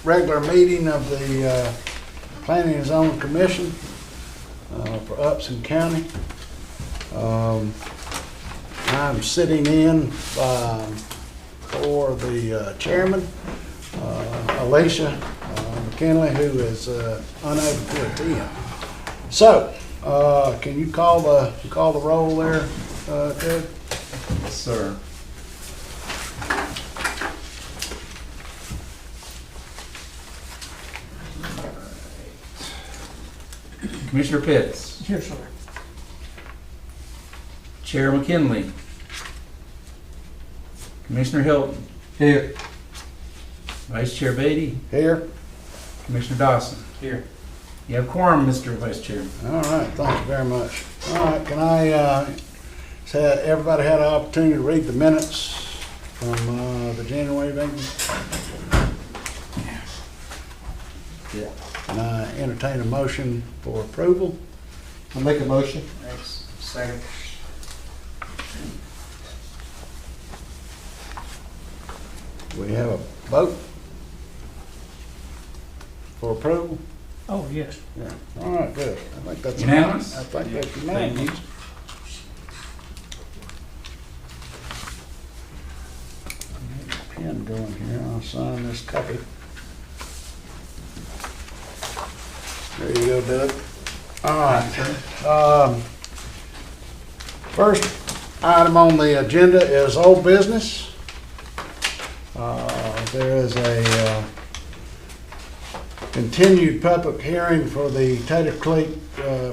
regular meeting of the Planning and Zoning Commission for Upson County. I'm sitting in for the chairman, Alicia McKinley, who is unable to attend. So, can you call the roll there, Ted? Yes, sir. Commissioner Pitts. Here, sir. Chair McKinley. Commissioner Hilton. Here. Vice Chair Beatty. Here. Commissioner Dawson. Here. You have quorum, Mr. Vice Chair. All right, thank you very much. All right, can I say everybody had an opportunity to read the minutes from the January meeting? Yeah. Can I entertain a motion for approval? I'll make a motion. Thanks. Second. We have a vote for approval? Oh, yes. Yeah. All right, good. I think that's Unanimous? I think that's Thank unanimous. you. Pen going here. I'll sign this copy. There you go, Doug. All right. First item on the agenda is old business. There is a continued public hearing for the Tater Creek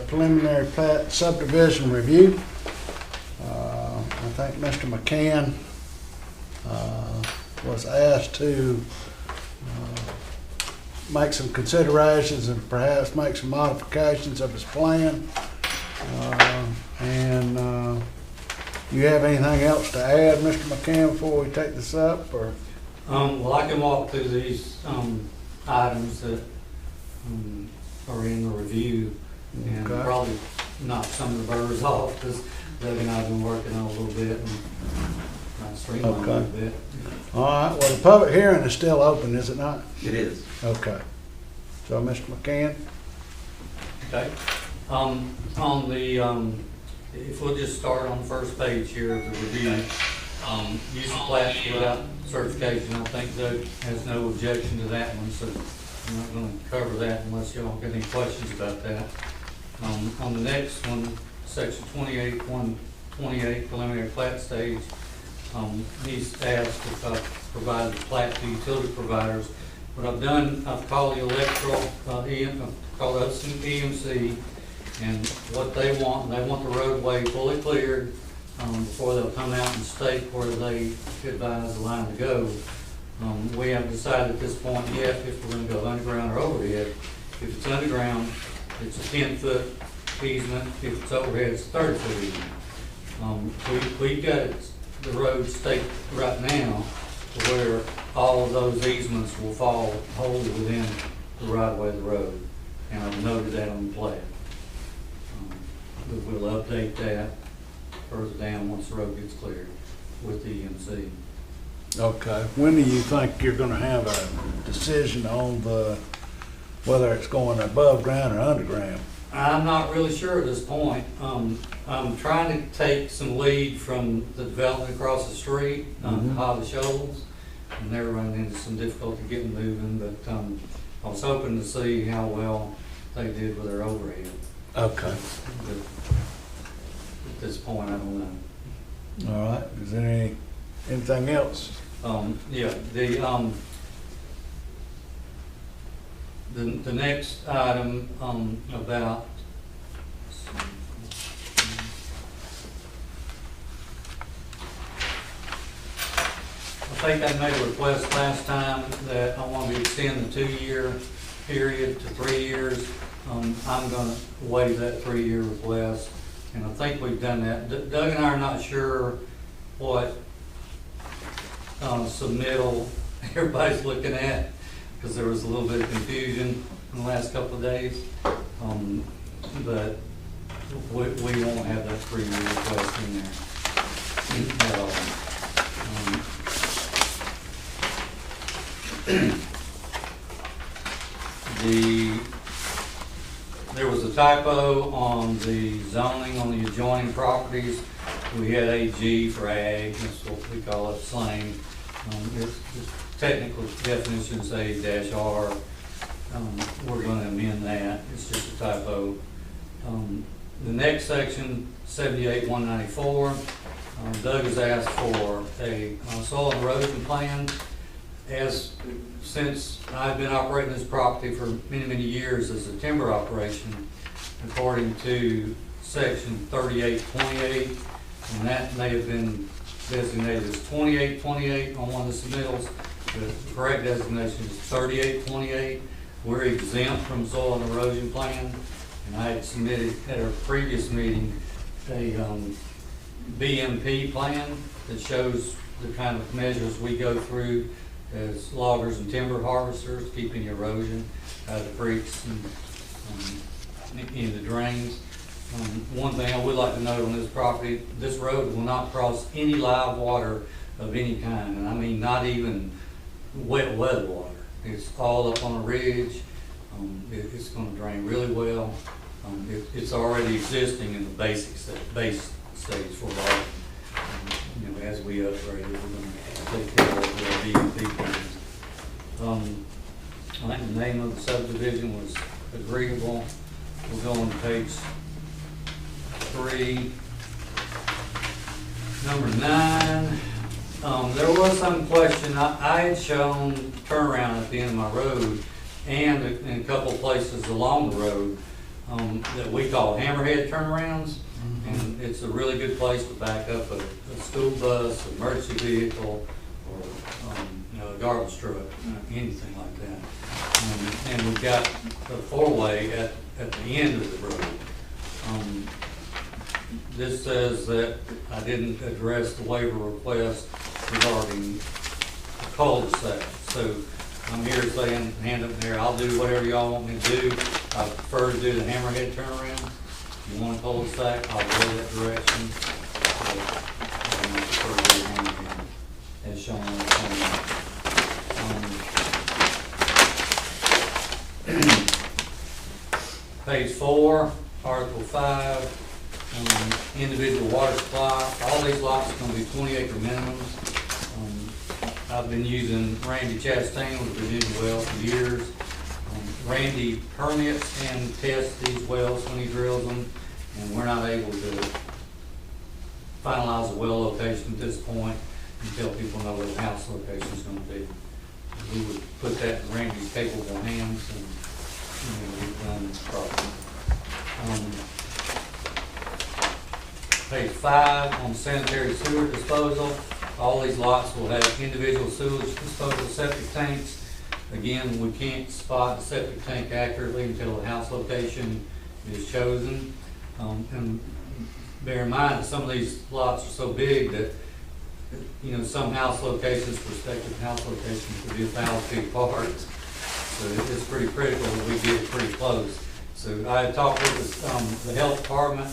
preliminary plat subdivision review. I think Mr. McCann was asked to make some considerations and perhaps make some modifications of his plan. And you have anything else to add, Mr. McCann, before we take this up, or? Well, I can walk through these items that are in the review and Okay. probably knock some of the burrs off, because Doug and I have been working on a little bit and trying to streamline a little bit. All right, well, the public hearing is still open, is it not? It is. Okay. So, Mr. McCann? Okay. On the, if we'll just start on the first page here of the review, use of plat without certification, I think Doug has no objection to that one, so I'm not gonna cover that unless y'all got any questions about that. On the next one, section 28 preliminary plat stage, he's asked if I provide the plat to utility providers. What I've done, I've called the electrical, I've called Upson EMC, and what they want the roadway fully cleared before they'll come out and stake where they advise the line to go. We haven't decided at this point yet if we're going to go underground or overhead. If it's underground, it's a 10-foot easement. If it's overhead, it's a 30-foot easement. We've got the road staked right now to where all of those easements will fall wholly within the right of way of the road, and I've noted that on the plat. We'll update that further down once the road gets cleared with the EMC. Okay. When do you think you're gonna have a decision on whether it's going above ground or underground? I'm not really sure at this point. I'm trying to take some lead from the development across the street, Holly Shoals, and they're running into some difficulty getting moving, but I was hoping to see how well they did with their overhead. Okay. But at this point, I don't know. All right. Is there anything else? Yeah, the next item about I think I made a request last time that I want to extend the 2-year period to 3 years. I'm going to waive that 3-year request, and I think we've done that. Doug and I are not sure what submittal everybody's looking at, because there was a little bit of confusion in the last couple of days. But we won't have that 3-year request in there at all. There was a typo on the zoning on the adjoining properties. We had AG for ag, that's what we call it, slang. It's technical definitions A-R. We're gonna amend that, it's just a typo. The next section, 78-194, Doug has asked for a soil and erosion plan. Since I've been operating this property for many, many years as a timber operation, according to section 3828, and that may have been designated as 2828 on one of the submittals, the correct designation is 3828. We're exempt from soil and erosion plan, and I had submitted at our previous meeting a BMP plan that shows the kind of measures we go through as loggers and timber harvesters, keeping erosion out of the creeks and in the drains. One thing I would like to note on this property, this road will not cross any live water of any kind, and I mean not even wet weather water. It's all up on a ridge. It's going to drain really well. It's already existing in the base stage for water. As we upgrade it, we're going to take care of the BMP plans. I think the name of the subdivision was agreeable. We'll go on to page 3. Number 9. There was some question. I had shown turnaround at the end of my road and in a couple of places along the road that we call hammerhead turnarounds. And it's a really good place to back up a school bus, an emergency vehicle, or a garbage truck, anything like that. And we've got a 4-way at the end of the road. This says that I didn't address the waiver request regarding the cul-de-sac. So I'm here saying, hand up there, I'll do whatever y'all want me to do. I prefer to do the hammerhead turnaround. If you want a cul-de-sac, I'll go that direction. I prefer to do the hammerhead, as shown on the plan. Page 4, Article 5. Individual water supply. All these lots are going to be 20-acre minimums. I've been using Randy Chastain with Virginia Wells for years. Randy permits and tests these wells when he drills them, and we're not able to finalize the well location at this point until people know where the house location is going to be. We would put that in Randy's capable hands, and we've done this properly. Page 5 on sanitary sewer disposal. All these lots will have individual sewage disposal septic tanks. Again, we can't spot the septic tank accurately until the house location is chosen. And bear in mind that some of these lots are so big that, some house locations, prospective house locations could be 1,000 feet apart. So it's pretty critical that we get it pretty close. So I talked with the health department.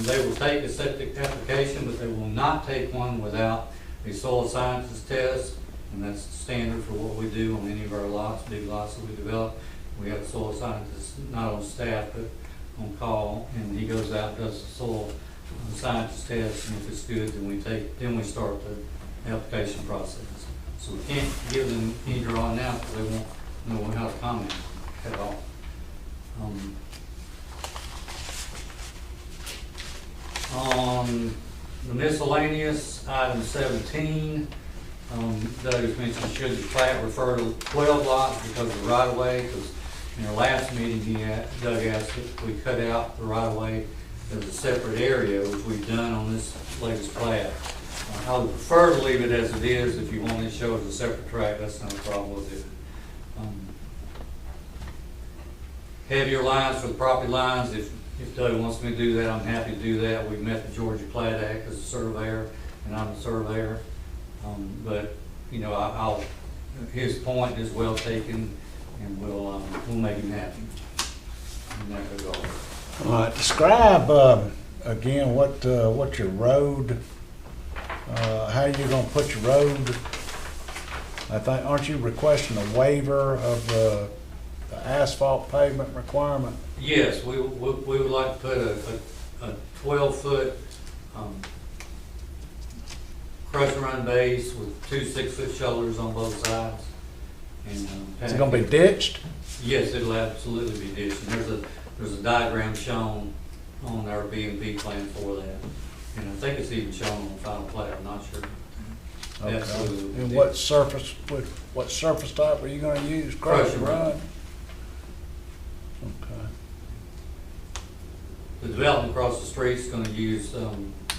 They will take a septic application, but they will not take one without a soil sciences test, and that's standard for what we do on any of our lots, big lots that we develop. We have a soil scientist not on staff, but on call, and he goes out and does the soil sciences test, and if it's good, then we start the application process. So we can't give them any drawing now because they won't know how to comment at all. On the miscellaneous, item 17, Doug has mentioned should the plat refer to 12 lots because of the right-of-way, because in our last meeting, Doug asked if we cut out the right-of-way as a separate area, which we've done on this latest plat. I would prefer to leave it as it is. If you want me to show it as a separate tract, that's not a problem with it. Heavier lines for the property lines, if Doug wants me to do that, I'm happy to do that. We've met the Georgia Plat Act as a surveyor, and I'm a surveyor. But his point is well taken, and we'll make him happy in that regard. All right, describe again what your road, how you're going to put your road. Aren't you requesting a waiver of the the asphalt pavement requirement? Yes, we would like to put a 12-foot crush and run base with 2 6-foot shoulders on both sides. And, Is it gonna be ditched? Yes, it'll absolutely be ditched. And there's a diagram shown on our B&B plan for that. And I think it's even shown on the final plat, I'm not sure. Okay. Absolutely. And what surface type are you gonna use? Crush and run? Okay. The development across the street is gonna use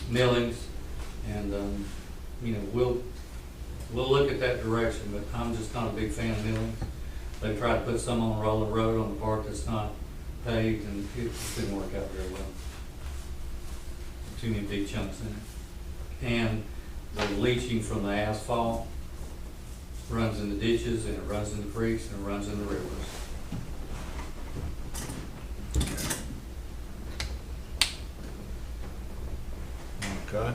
millings, and, you know, we'll look at that direction, but I'm just not a big fan of millings. They tried to put some on Rolling Road on the part that's not paved, and it just didn't work out very well. Too many big chunks in it. And the leaching from the asphalt runs in the ditches, and it runs in the creeks, and it runs in the rivers. Okay.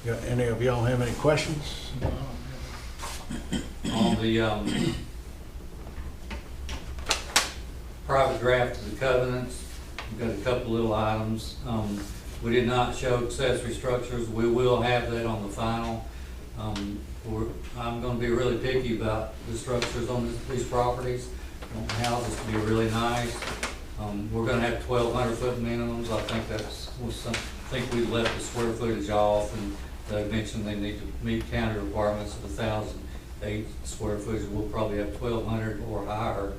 Got any of y'all have any questions? On the private draft of the covenants, we've got a couple little items. We did not show accessory structures. We will have that on the final. I'm gonna be really picky about the structures on these properties. I want houses to be really nice. We're gonna have 1,200 foot minimums. I think I think we left the square footage off, and they mentioned they need to meet county requirements of 1,008 square footage. We'll probably have 1,200 or higher.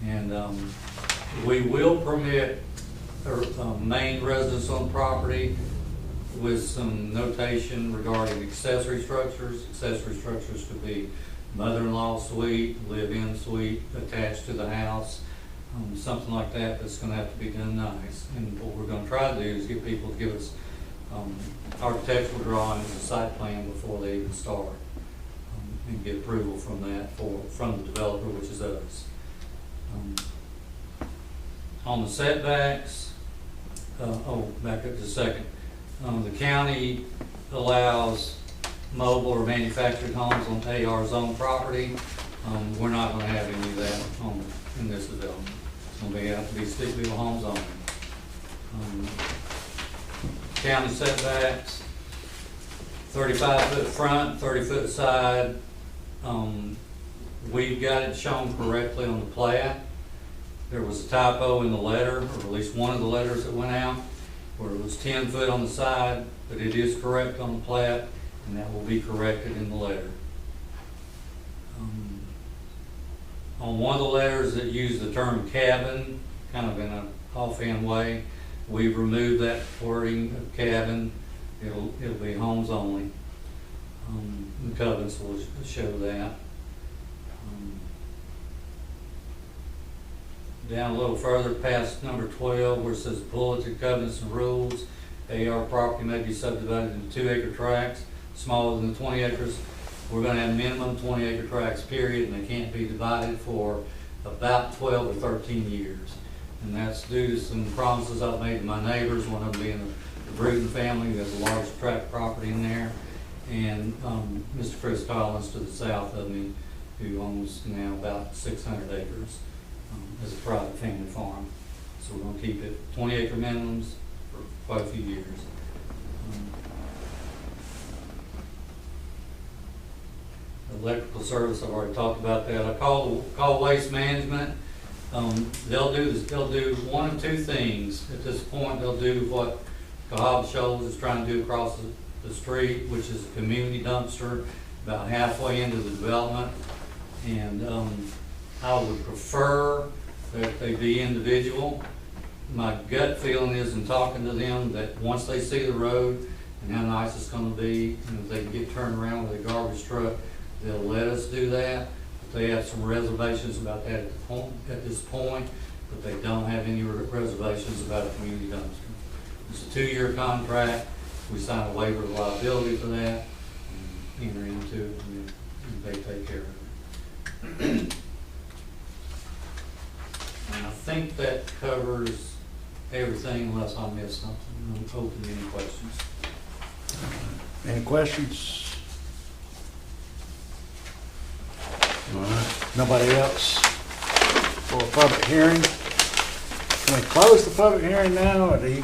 And we will permit a main residence on property with some notation regarding accessory structures. Accessory structures could be mother-in-law suite, live-in suite attached to the house, something like that. That's gonna have to be done nice. And what we're gonna try to do is get people to give us architectural drawings and site plan before they even start, and get approval from that from the developer, which is us. On the setbacks, back up just a second. The county allows mobile or manufactured homes on AR zone property. We're not gonna have any of that in this development. It's gonna have to be stick-built homes only. County setbacks, 35-foot front, 30-foot side. We've got it shown correctly on the plat. There was a typo in the letter, or at least one of the letters that went out, where it was 10 foot on the side, but it is correct on the plat, and that will be corrected in the letter. On one of the letters that used the term cabin, kind of in an offhand way, we've removed that wording of cabin. It'll be homes only. The covenants will show that. Down a little further past number 12, where it says bulleted covenants and rules, AR property may be subdivided into 2-acre tracts smaller than the 20 acres. We're going to have minimum 20-acre tracts, period, and they can't be divided for about 12 or 13 years. And that's due to some promises I've made to my neighbors, one of them being the Bruton family, who has a large tract property in there, and Mr. Chris Collins to the south of me, who owns now about 600 acres as a private family farm. So we're going to keep it 20-acre minimums for quite a few years. Electrical service, I've already talked about that. I call Waste Management. They'll do one of two things. At this point, they'll do what Cahaba Shoals is trying to do across the street, which is a community dumpster about halfway into the development. And I would prefer that they be individual. My gut feeling is, in talking to them, that once they see the road and how nice it's going to be, and if they can get turned around with a garbage truck, they'll let us do that. But they have some reservations about that at this point, but they don't have any reservations about a community dumpster. It's a 2-year contract. We sign a waiver of liability for that, and enter into it, and they take care of it. And I think that covers everything, unless I missed something. I'm open to any questions. Any questions? All right. Nobody else? for a public hearing. Can we close the public hearing now, or do you?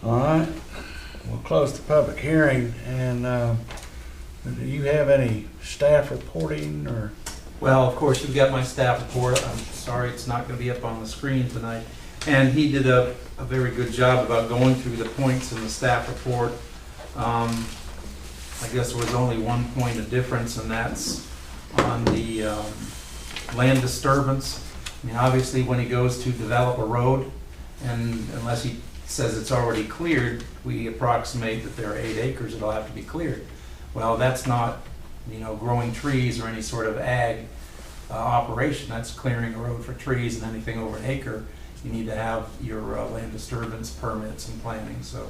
All right, we'll close the public hearing, and do you have any staff reporting, or? Well, of course, you've got my staff report. I'm sorry it's not going to be up on the screen tonight. And he did a very good job about going through the points in the staff report. I guess there was only one point of difference, and that's on the land disturbance. I mean, obviously, when he goes to develop a road, and unless he says it's already cleared, we approximate that there are 8 acres that'll have to be cleared. Well, that's not, growing trees or any sort of ag operation. That's clearing a road for trees, and anything over an acre, you need to have your land disturbance permits and planning. So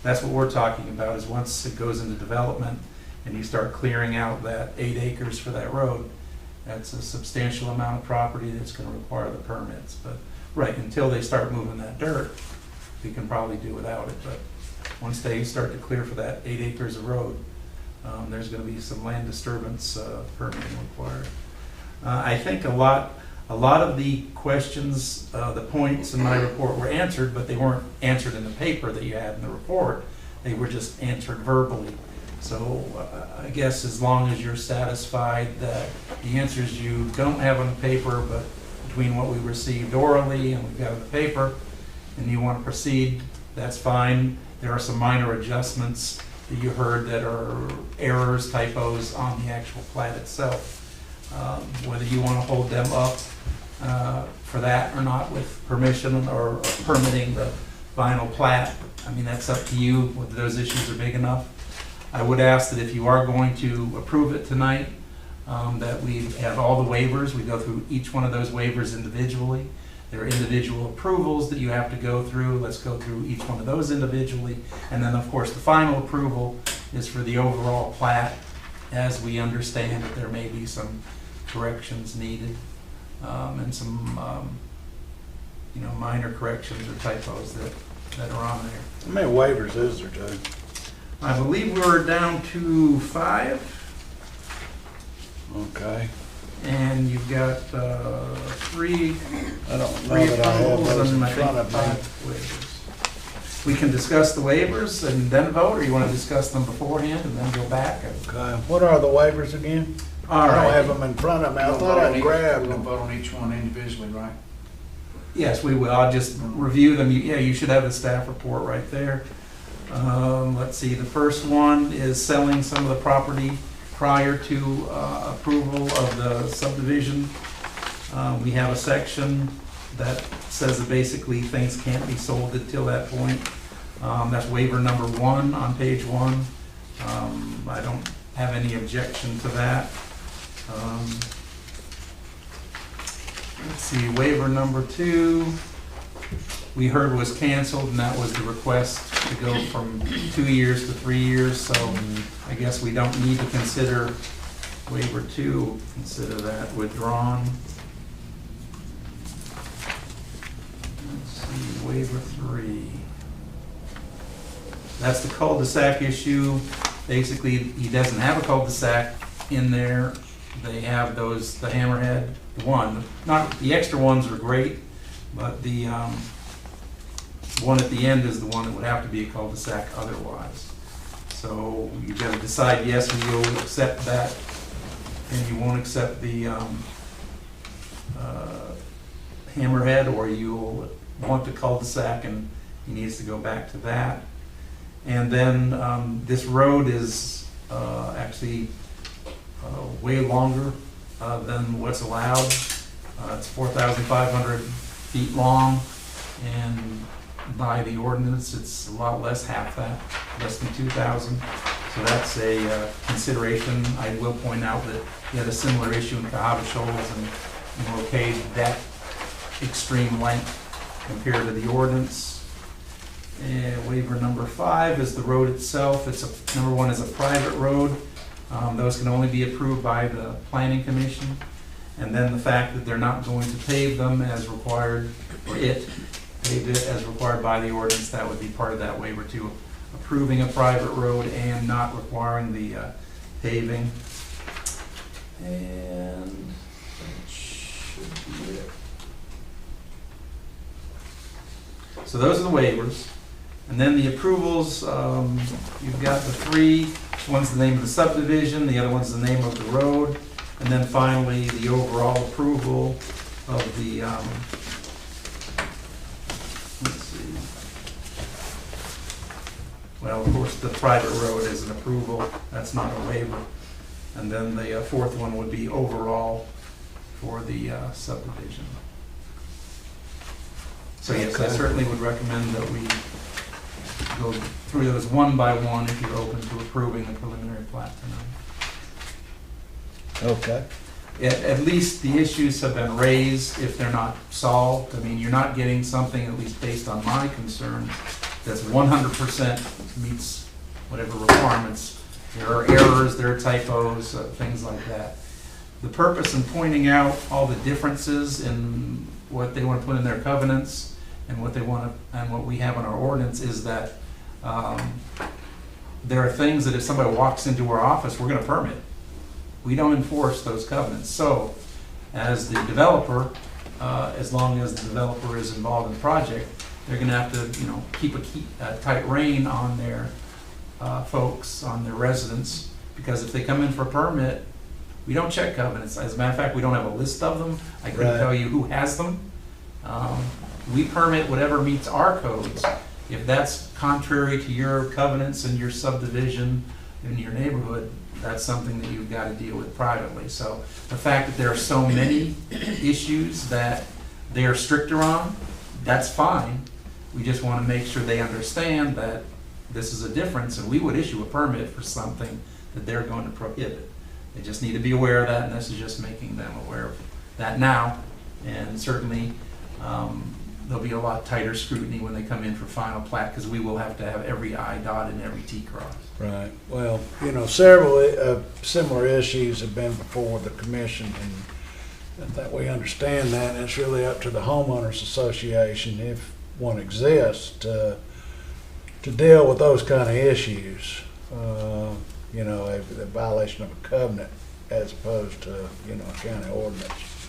that's what we're talking about, is once it goes into development and you start clearing out that 8 acres for that road, that's a substantial amount of property that's going to require the permits. But right, until they start moving that dirt, we can probably do without it. But once they start to clear for that 8 acres of road, there's going to be some land disturbance permitting required. I think a lot of the questions, the points in my report were answered, but they weren't answered in the paper that you had in the report. They were just answered verbally. So I guess as long as you're satisfied that the answers you don't have on the paper, but between what we received orally and we've got on the paper, and you want to proceed, that's fine. There are some minor adjustments that you heard that are errors, typos on the actual plat itself. Whether you want to hold them up for that or not with permission or permitting the final plat, I mean, that's up to you, whether those issues are big enough. I would ask that if you are going to approve it tonight, that we have all the waivers. We go through each one of those waivers individually. There are individual approvals that you have to go through. Let's go through each one of those individually. And then, of course, the final approval is for the overall plat, as we understand that there may be some corrections needed, and some minor corrections or typos that are on there. How many waivers is there, Joe? I believe we're down to 5. Okay. And you've got 3 I don't know that I have those in and I front think of me. 5 waivers. We can discuss the waivers and then vote, or you want to discuss them beforehand and then go back? Okay, what are the waivers again? All I don't right. have them in front of me. I thought I grabbed We're them. gonna vote on each one individually, right? Yes, we will. I'll just review them. Yeah, you should have the staff report right there. Let's see, the first one is selling some of the property prior to approval of the subdivision. We have a section that says that basically things can't be sold until that point. That's waiver number 1 on page 1. I don't have any objection to that. Let's see, waiver number 2, we heard was canceled, and that was the request to go from 2 years to 3 years, so I guess we don't need to consider waiver 2, consider that withdrawn. Let's see, waiver 3. That's the cul-de-sac issue. Basically, he doesn't have a cul-de-sac in there. They have those, the hammerhead, the one, not, the extra ones are great, but the one at the end is the one that would have to be a cul-de-sac otherwise. So you've got to decide, yes, you'll accept that, and you won't accept the hammerhead, or you'll want the cul-de-sac and he needs to go back to that. And then this road is actually way longer than what's allowed. It's 4,500 feet long, and by the ordinance, it's a lot less, half that, less than 2,000. So that's a consideration. I will point out that we had a similar issue in Cahaba Shoals, and okayed that extreme length compared to the ordinance. And waiver number 5 is the road itself. Number 1 is a private road. Those can only be approved by the planning commission. And then the fact that they're not going to pave them as required, or paved it as required by the ordinance, that would be part of that waiver too. Approving a private road and not requiring the paving. And that should So those are the waivers. And then the approvals, you've got the three. One's the name of the subdivision, the other one's the name of the road. And then finally, the overall approval of the, let's see. Well, of course, the private road is an approval, that's not a waiver. And then the fourth one would be overall for the subdivision. So yes, I certainly would recommend that we go through those one by one if you're open to approving the preliminary plat tonight. Okay. At least the issues have been raised if they're not solved. I mean, you're not getting something, at least based on my concerns, that's 100% meets whatever requirements. There are errors, there are typos, things like that. The purpose in pointing out all the differences in what they want to put in their covenants and what they want to, and what we have in our ordinance is that there are things that if somebody walks into our office, we're going to permit. We don't enforce those covenants. So as the developer, as long as the developer is involved in the project, they're going to have to, keep a tight rein on their folks, on their residents, because if they come in for a permit, we don't check covenants. As a matter of fact, we don't have a list of them. I couldn't Right. tell you who has them. We permit whatever meets our codes. If that's contrary to your covenants and your subdivision in your neighborhood, that's something that you've got to deal with privately. So the fact that there are so many issues that they are stricter on, that's fine. We just want to make sure they understand that this is a difference, and we would issue a permit for something that they're going to prohibit. They just need to be aware of that, and this is just making them aware of that now. And certainly, there'll be a lot tighter scrutiny when they come in for final plat, because we will have to have every I dotted and every T crossed. Right. Well, several similar issues have been before the commission, and I think we understand that. And it's really up to the homeowners association, if one exists, to deal with those kind of issues. A violation of a covenant as opposed to, a county ordinance.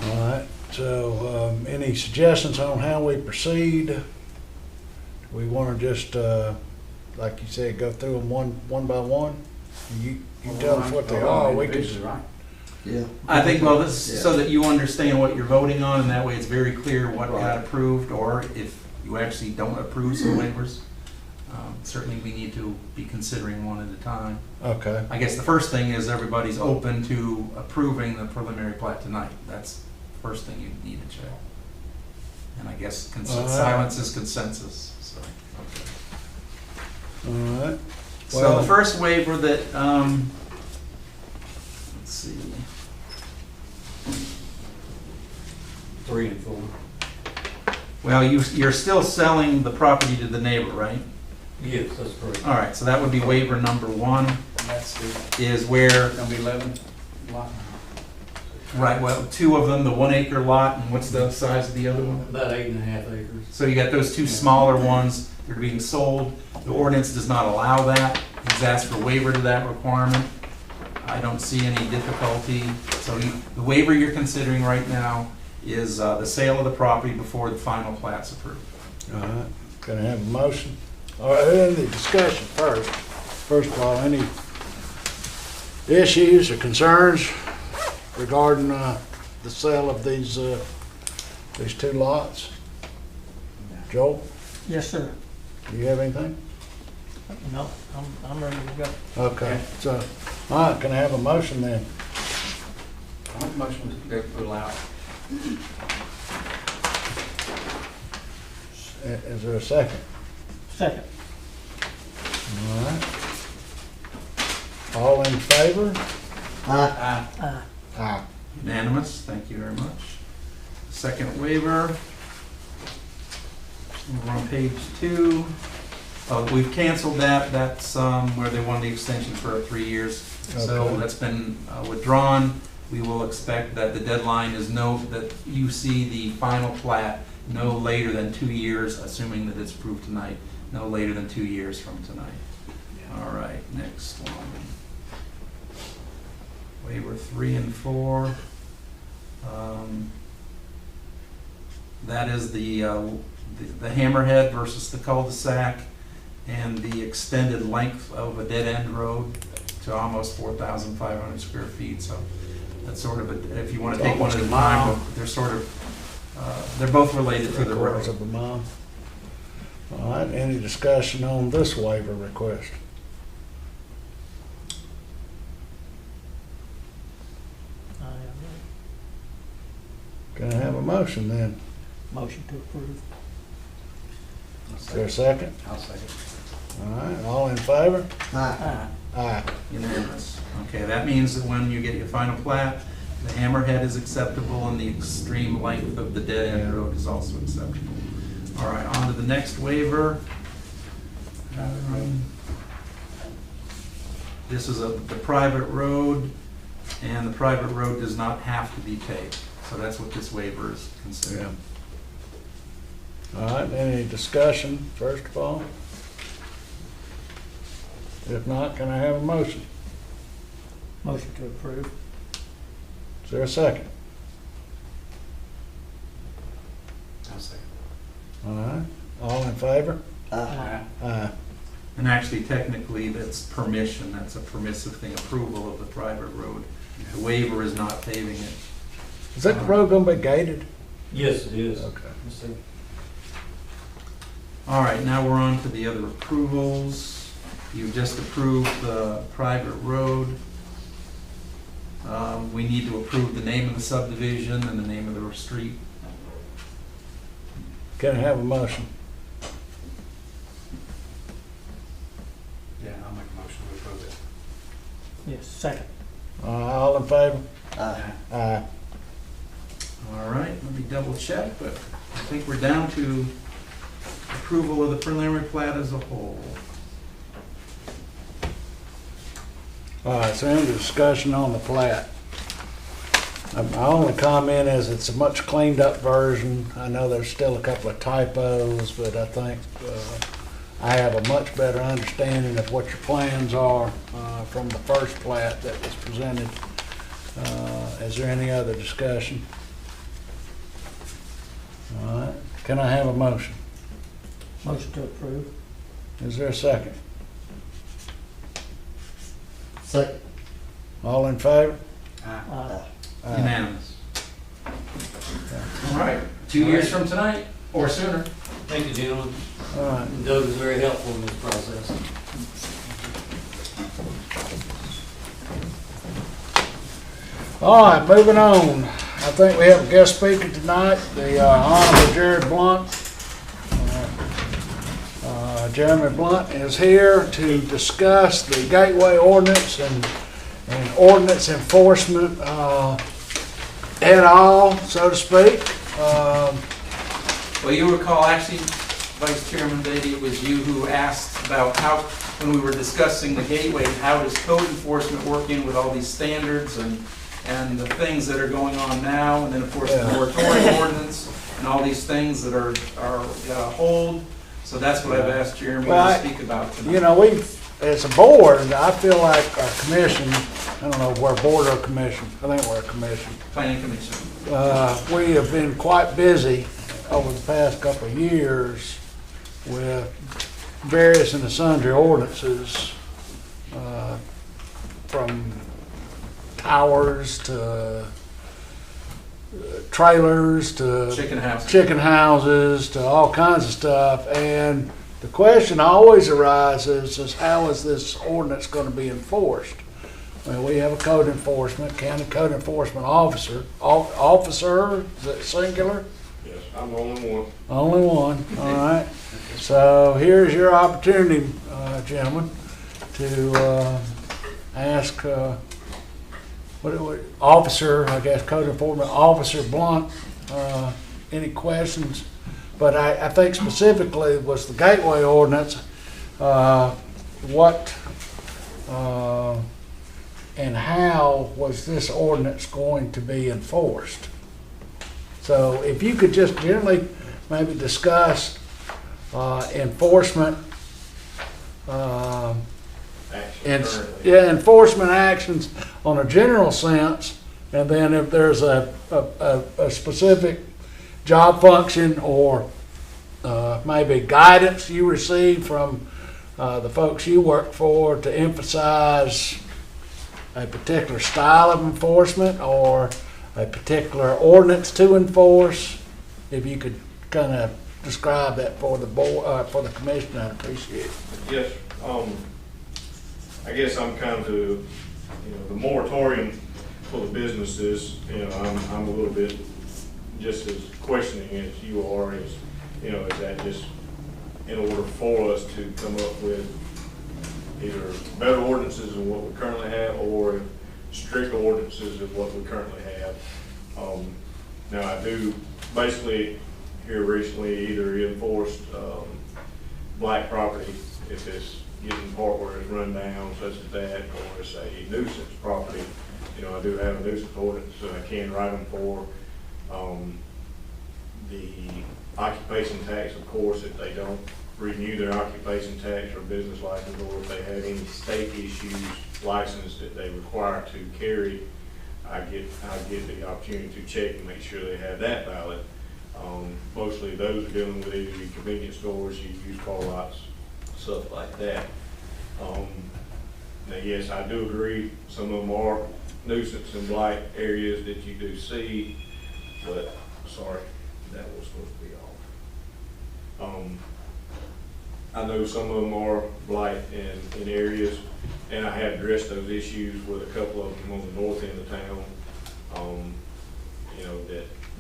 All right. So, any suggestions on how we proceed? Do we want to just, like you said, go through them one by one? You tell us what they are. We can. Right. Yeah. I think, well, this is so that you understand what you're voting on, and that way it's very clear what got approved, or if you actually don't approve some waivers. Certainly, we need to be considering one at a time. Okay. I guess the first thing is everybody's open to approving the preliminary plat tonight. That's the first thing you need to check. And I guess All right. silence is consensus, so, okay. All right. So Well- the first waiver that, let's see, 3 and 4. well, you're still selling the property to the neighbor, right? Yes, that's correct. All right, so that would be waiver number one, And that's is where, gonna be 11 lot. right, well, two of them, the 1 acre lot, and what's the size of the other one? About 8.5 acres. So you got those two smaller ones, they're being sold. The ordinance does not allow that. He's asked for waiver to that requirement. I don't see any difficulty. So the waiver you're considering right now is the sale of the property before the final plat's approved. All right. Can I have a motion? All right, any discussion first? First of all, any issues or concerns regarding the sale of these two lots? Joel, Yes, sir. do you have anything? No, I'm ready to go. Okay, so, all right, can I have a motion then? I make a motion to allow it. Is there a second? Second. All right. All in favor? Aye. Aye. Unanimous, thank you very much. Second waiver. We're on page 2. We've canceled that. That's where they wanted the extension for 3 years. So Okay. that's been withdrawn. We will expect that the deadline is that you see the final plat no later than 2 years, assuming that it's approved tonight, no later than 2 years from tonight. All right, next one. Waiver 3 and 4. That is the hammerhead versus the cul-de-sac and the extended length of a dead-end road to almost 4,500 square feet. So that's sort of, if you want to take one at a time, they're sort of, they're both related to the road. Quarters of a mile. All right, any discussion on this waiver request? I have Can I have a motion then? a motion to approve. Is there a second? I'll second. All right, all in favor? Aye. Aye. Unanimous. Okay, that means that when you get your final plat, the hammerhead is acceptable and the extreme length of the dead-end road is also acceptable. All right, on to the next waiver. This is the private road, and the private road does not have to be paved. So that's what this waiver is considered. All right, any discussion, first of all? If not, can I have a motion? Motion to approve. Is there a second? I'll second. All right, all in favor? Aye. Aye. And actually, technically, that's permission. That's a permissive thing, approval of the private road. The waiver is not paving it. Is that road gonna be gated? Yes, it is. Okay. Yes, sir. All right, now we're on to the other approvals. You've just approved the private road. We need to approve the name of the subdivision and the name of the street. Can I have a motion? Yeah, I'll make a motion to approve it. Yes, second. All in favor? Aye. Aye. All right, let me double check, but I think we're down to approval of the preliminary plat as a whole. All right, so any discussion on the plat? My only comment is it's a much cleaned up version. I know there's still a couple of typos, but I think I have a much better understanding of what your plans are from the first plat that was presented. Is there any other discussion? All right, can I have a motion? Motion to approve. Is there a second? Second. All in favor? Aye. Aye. Unanimous. All right, 2 years from tonight, or sooner. Thank you, gentlemen. All right. Doug was very helpful in this process. All right, moving on. I think we have a guest speaker tonight, the Honorable Jared Blunt. Jeremy Blunt is here to discuss the gateway ordinance and ordinance enforcement et al., so to speak. Well, you recall, actually, Vice Chairman Beatty, it was you who asked about how, when we were discussing the gateway, how does code enforcement work in with all these standards and the things that are going on now, and then, of course, the moratorium ordinance and all these things that are hold. So that's what I've asked Jeremy to speak about tonight. You know, as a board, I feel like our commission, I don't know if we're a board or a commission, I think we're a commission. Planning Commission. We have been quite busy over the past couple of years with various and sundry ordinances, from towers to trailers to Chicken houses. to all kinds of stuff. And the question always arises is, how is this ordinance going to be enforced? Well, we have a code enforcement, county code enforcement officer. Officer, is it singular? Yes, I'm the only one. Only one, all right. So here's your opportunity, gentlemen, to ask Officer, I guess, Code Enforcement Officer Blunt, any questions? But I think specifically was the gateway ordinance, what and how was this ordinance going to be enforced? So if you could just generally maybe discuss enforcement, enforcement actions on a general sense, and then if there's a specific job function or maybe guidance you received from the folks you work for to emphasize a particular style of enforcement or a particular ordinance to enforce? If you could kind of describe that for the board, for the commission, I'd appreciate it. Yes, I guess I'm kind of, the moratorium for the businesses, I'm a little bit just as questioning as you are, is that just in order for us to come up with either better ordinances than what we currently have or stricter ordinances than what we currently have. Now I do basically here recently either enforced black property if it's getting part where it's run down such as that, or it's a nuisance property. I do have a nuisance ordinance that I can write them for. The occupation tax, of course, if they don't renew their occupation tax or business license, or if they have any state issues license that they require to carry, I get the opportunity to check and make sure they have that valid. Mostly those are dealing with either your convenience stores, your used car lots, stuff like that. Now, yes, I do agree, some of them are nuisance and blight areas that you do see, but, sorry, that was supposed to be off. I know some of them are blight in areas, and I have addressed those issues with a couple of them on the north end of town.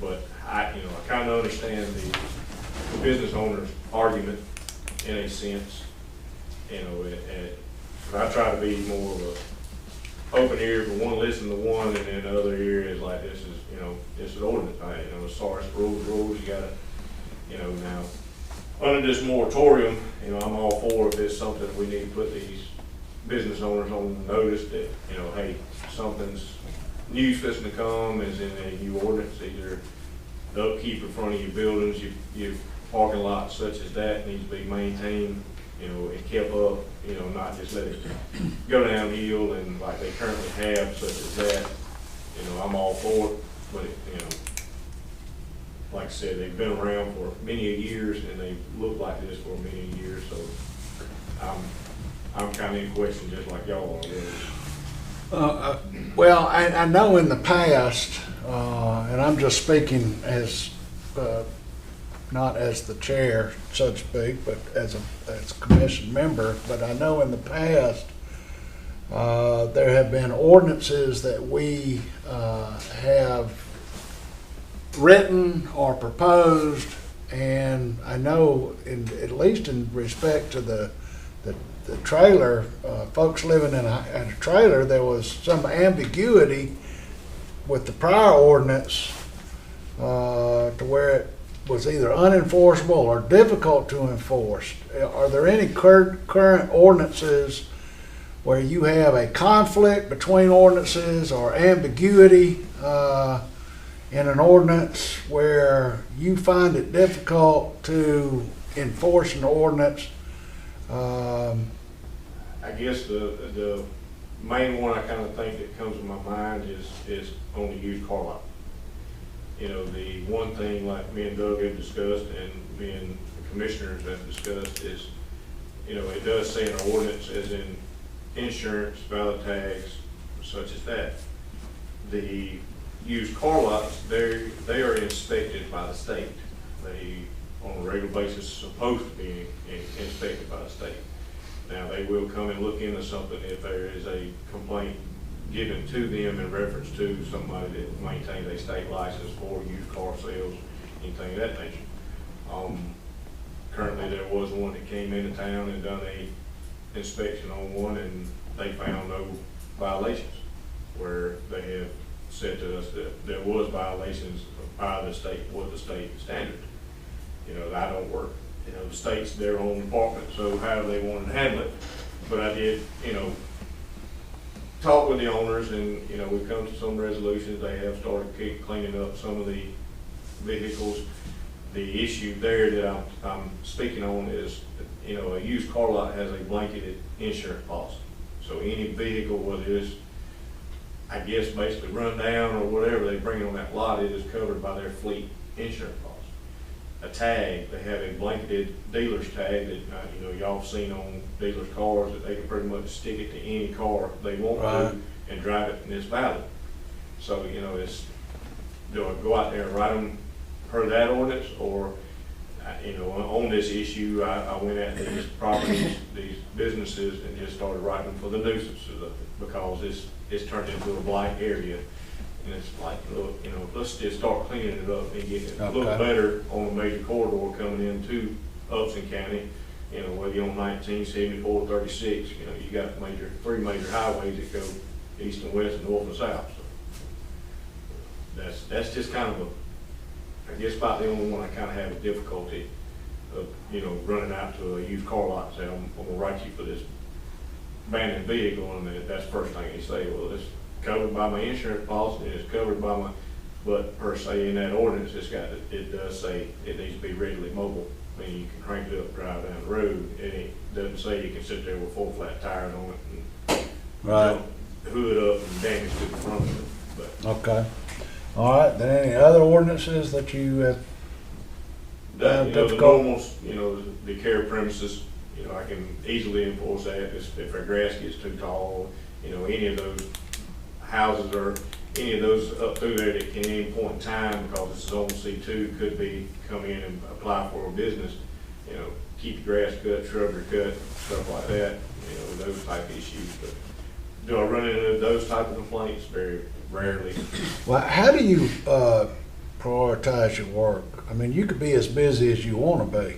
But I kind of understand the business owner's argument in a sense. I try to be more of a open ear, but one listen to one, and then the other ear is like, this is, it's an ordinance. As far as rules, you gotta, now, under this moratorium, I'm all for if it's something we need to put these business owners on notice that, hey, something's new fixing to come, is in a new ordinance, either the upkeep in front of your buildings, your parking lots such as that needs to be maintained, and kept up, not just let it go downhill and like they currently have such as that. I'm all for it, but like I said, they've been around for many years and they look like this for many years, so I'm kind of in question just like y'all are really. Well, I know in the past, and I'm just speaking as, not as the chair, so to speak, but as a commission member, but I know in the past, there have been ordinances that we have written or proposed, and I know at least in respect to the trailer, folks living in a trailer, there was some ambiguity with the prior ordinance to where it was either unenforceable or difficult to enforce. Are there any current ordinances where you have a conflict between ordinances or ambiguity in an ordinance where you find it difficult to enforce an ordinance? I guess the main one I kind of think that comes to my mind is on the used car lot. The one thing like me and Doug have discussed and me and the commissioners have discussed is, it does say in our ordinance as in insurance, valid tags, such as that. The used car lots, they are inspected by the state. They, on a regular basis, supposed to be inspected by the state. Now, they will come and look into something if there is a complaint given to them in reference to somebody that maintains a state license for used car sales, anything of that nature. Currently, there was one that came into town and done a inspection on one, and they found no violations, where they have said to us that there was violations by the state, what the state standard. I don't work, the state's their own department, so how they wanted to handle it. But I did, talk with the owners, and, we've come to some resolutions. They have started cleaning up some of the vehicles. The issue there that I'm speaking on is, a used car lot has a blanketed insurance policy. So any vehicle, whether it's, I guess, basically run down or whatever they bring on that lot, it is covered by their fleet insurance policy. A tag, they have a blanketed dealer's tag that, you know, y'all have seen on dealers' cars, that they can pretty much stick it to any car they want Right. to and drive it, and it's valid. So, you know, do I go out there and write them per that ordinance, or, you know, on this issue, I went at these properties, these businesses, and just started writing them for the nuisances of it, because it's turned into a blight area. And it's like, look, you know, let's just start cleaning it up and getting it a little Okay. better on a major corridor coming into Upson County. You know, whether you're on 19, 74, 36, you know, you got three major highways that go east and west and north and south. So that's just kind of I guess about the only one I kind of have a difficulty of, you know, running out to a used car lot and say, I'm gonna write you for this abandoned vehicle, and then that's the first thing they say, well, it's covered by my insurance policy, and it's covered by but per se in that ordinance, it does say it needs to be readily mobile. I mean, you can crank it up, drive down the road, and it doesn't say you can sit there with 4 flat tires on it and Right. hood up and damage to the front of it, but. Okay. All right, then any other ordinances that you have? That, you know, the difficult. normals, you know, the care premises, you know, I can easily enforce that if our grass gets too tall, you know, any of those houses or any of those up through there that can any point in time, because it's zone C2, could be, come in and apply for a business, you know, keep your grass cut, shrubbery cut, stuff like that, you know, those type of issues. But do I run into those type of complaints? Very rarely. Well, how do you prioritize your work? I mean, you could be as busy as you want to be,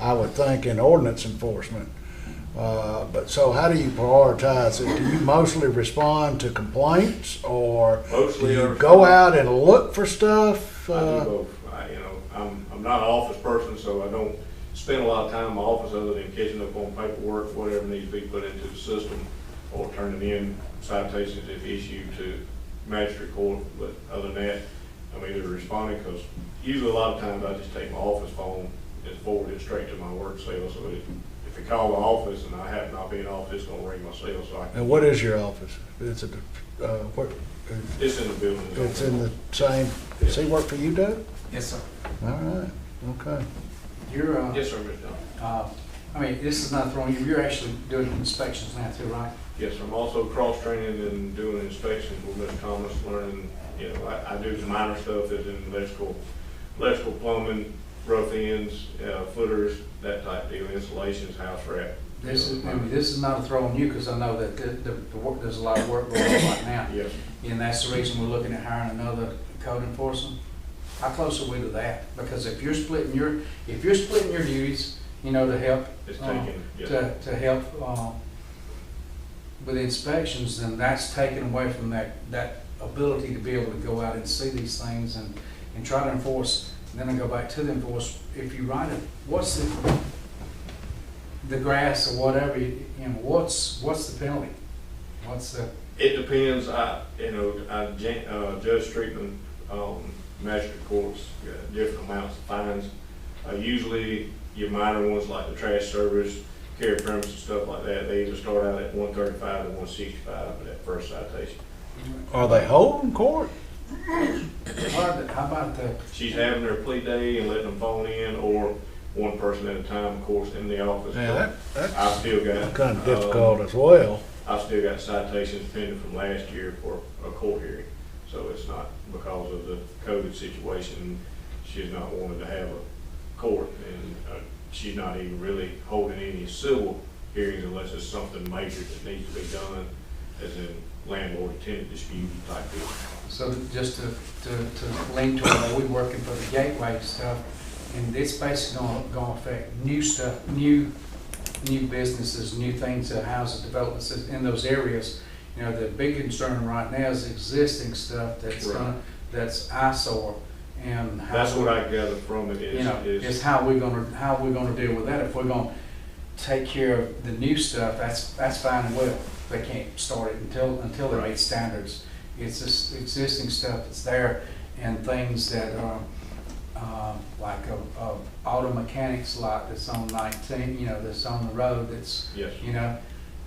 I would think, in ordinance enforcement. But so how do you prioritize it? Do you mostly respond to complaints, or do Mostly you I go respond- out and look for stuff? I do both. You know, I'm not an office person, so I don't spend a lot of time in my office other than catching up on paperwork, whatever needs to be put into the system, or turning in citations if issued to magistrate court. But other than that, I'm either responding, because usually a lot of times I just take my office phone and forward it straight to my work cell. So if they call the office and I happen not be in office, it's gonna ring my cell, so I can. And what is your office? It's It's in the building. it's in the same, does he work for you, Doug? Yes, sir. All right, okay. You're, Yes, sir, Mr. John. I mean, this is not throwing you, you're actually doing inspections now too, right? Yes, I'm also cross-training and doing inspections with Mr. Thomas, learning, you know, I do some minor stuff as in electrical plumbing, rough ends, footers, that type deal, installations, house wrap. This is not a throw on you, because I know that the work, there's a lot of work going on right now. Yes, And that's the reason we're looking at hiring another code enforcement. How close are we to that? Because if you're splitting your duties, you know, to help, it's taken, yes. to help, with inspections, then that's taken away from that ability to be able to go out and see these things and try to enforce. And then I go back to the enforce, if you write it, what's the grass or whatever, you know, what's the penalty? What's the? It depends, judge treatment, magistrate courts, different amounts of fines. Usually your minor ones like the trash service, care premises, stuff like that, they either start out at 135 to 165 for that first citation. Are they holding court? How about the? She's having her plea day and letting them phone in, or one person at a time, of course, in the office. Yeah, that's I've still got. kind of difficult as well. I've still got citations pending from last year for a court hearing. So it's not because of the COVID situation, she's not wanting to have a court, and she's not even really holding any civil hearings unless it's something major that needs to be done, as in landlord-tenant dispute type deal. So just to lean toward that, we're working for the gateway stuff, and it's basically gonna affect new stuff, new businesses, new things, houses, developments in those areas. You know, the big concern right now is existing stuff Right. that's eyesore, and how That's what I gather from it you know, is is how we're gonna deal with that. If we're gonna take care of the new stuff, that's fine and well. They can't start it until they meet standards. It's just existing stuff that's there, and things that are like a auto mechanics lot that's on 19, you know, that's on the road. That's yes. you know,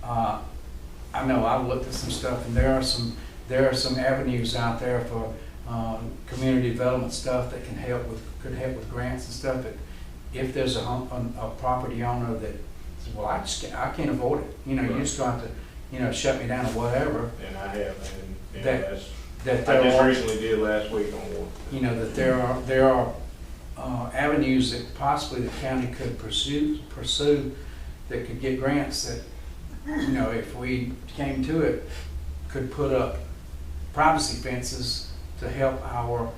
I know I've looked at some stuff, and there are some avenues out there community development stuff that could help with grants and stuff, that if there's a property owner that says, well, I can't afford it, you know, you just got to, you know, shut me down or whatever, And I have, and That- that's, that I there just are, recently did last week on one. you know, that there are avenues that possibly the county could pursue that could get grants that, you know, if we came to it, could put up privacy fences to help our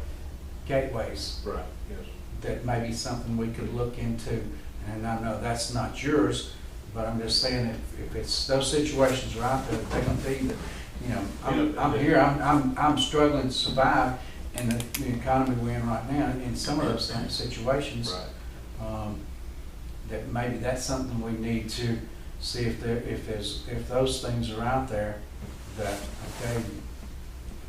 gateways. Right, yes. That may be something we could look into, and I know that's not yours, but I'm just saying if it's, those situations are out there, they're gonna be that, you know, I'm here, I'm struggling to survive in the economy we're in right now, in some of those situations. Right. That maybe that's something we need to see if those things are out there, that, okay,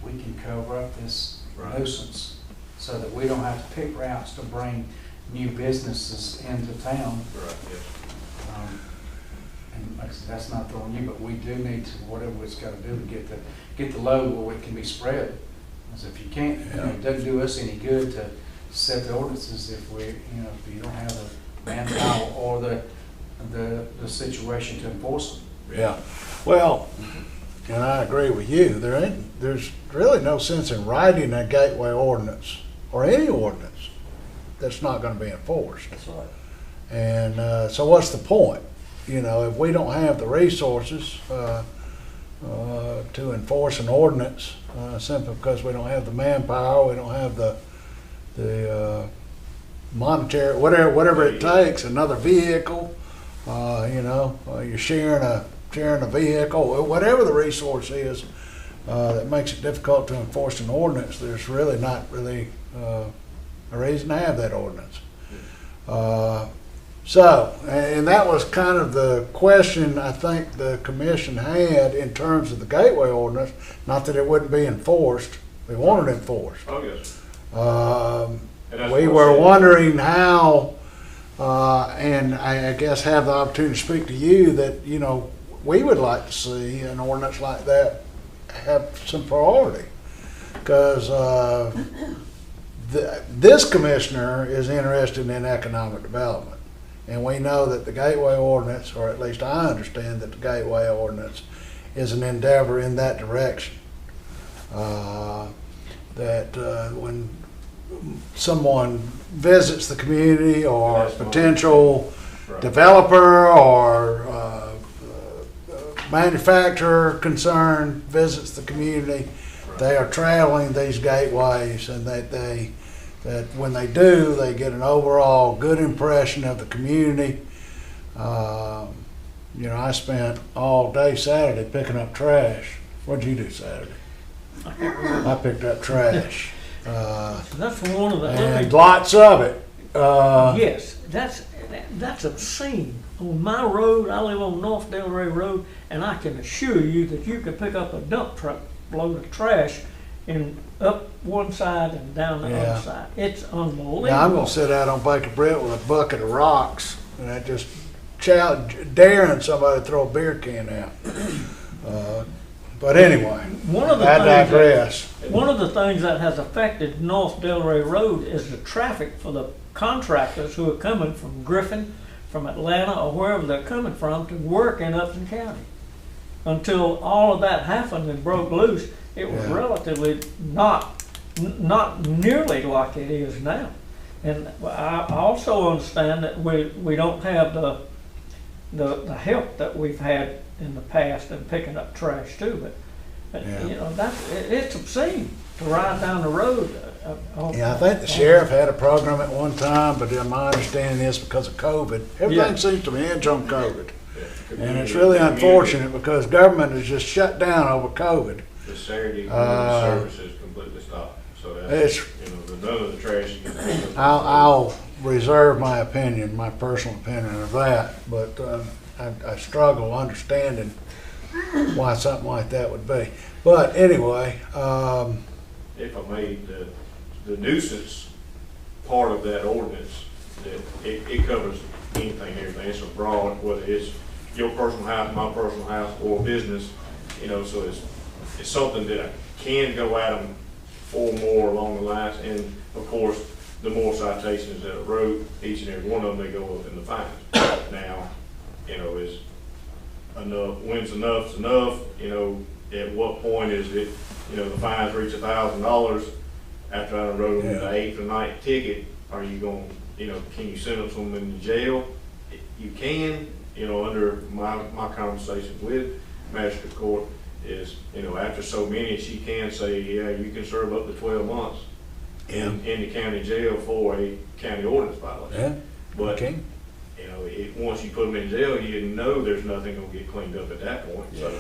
we can cover up this Right. nuisance so that we don't have to pick routes to bring new businesses into town. Right, yes. And like I said, that's not throwing you, but we do need to, whatever it's gotta do to get the load where it can be spread. Because if you can't, you know, it doesn't do us any good to set the ordinances if we, you know, if you don't have the manpower or the situation to enforce them. Yeah, well, and I agree with you, there's really no sense in writing a gateway ordinance, or any ordinance, that's not gonna be enforced. That's right. And so what's the point? You know, if we don't have the resources to enforce an ordinance, simply because we don't have the manpower, we don't have the monetary, whatever it takes, another vehicle, you know, you're sharing a vehicle, whatever the resource is that makes it difficult to enforce an ordinance, there's really not a reason to have that ordinance. So, and that was kind of the question I think the commission had in terms of the gateway ordinance, not that it wouldn't be enforced, we wanted it enforced. Oh, yes. And that's We what I were said. wondering how, and I guess have the opportunity to speak to you, that, you know, we would like to see an ordinance like that have some priority. Because this commissioner is interested in economic development. And we know that the gateway ordinance, or at least I understand that the gateway ordinance is an endeavor in that direction. When someone visits the community, or That's potential Right. developer or manufacturer concerned visits the community, they are traveling these gateways, and that when they do, they get an overall good impression of the community. You know, I spent all day Saturday picking up trash. What'd you do Saturday? I picked up trash. That's one of the And other, lots of it. yes, that's obscene. On my road, I live on North Delray Road, and I can assure you that you could pick up a dump truck load of trash and up one side and down the Yeah. other side. It's unbelievable. Now, I'm gonna sit out on Baker Brett with a bucket of rocks, and I just daring somebody to throw a beer can out. But anyway, One of the I things that- digress. One of the things that has affected North Delray Road is the traffic for the contractors who are coming from Griffin, from Atlanta, or wherever they're coming from to work in Upson County. Until all of that happened and broke loose, it was Yeah. relatively not nearly like it is now. And I also understand that we don't have the help that we've had in the past in picking up trash too, but Yeah. you know, it's obscene to ride down the road. Yeah, I think the sheriff had a program at one time, but my understanding is because of COVID, everything Yeah. seems to hinge on COVID. Yeah, And it's really unfortunate because government is just shut down over COVID. The Saturday community services completely stopped, so It's- that's, you know, none of the trash. I'll reserve my opinion, my personal opinion of that, but I struggle understanding why something like that would be. But anyway, If I may, the nuisance part of that ordinance, that it covers anything, everything. It's a broad, whether it's your personal house, my personal house, or business, you know, so it's something that I can go at them 4 more along the lines, and of course, the more citations that are wrote, each and every one of them, they go up in the fines. Now, you know, is enough, when's enough's enough, you know, at what point is it, you know, the fines reach $1,000 after I wrote them the 8th or 9th ticket, are you going, you know, can you sentence them in jail? You can, you know, under my conversation with magistrate court is, you know, after so many, she can say, yeah, you can serve up to 12 months in the county jail for a county ordinance violation. Yeah, But, okay. you know, once you put them in jail, you know there's nothing gonna get cleaned up at that point, so, you know,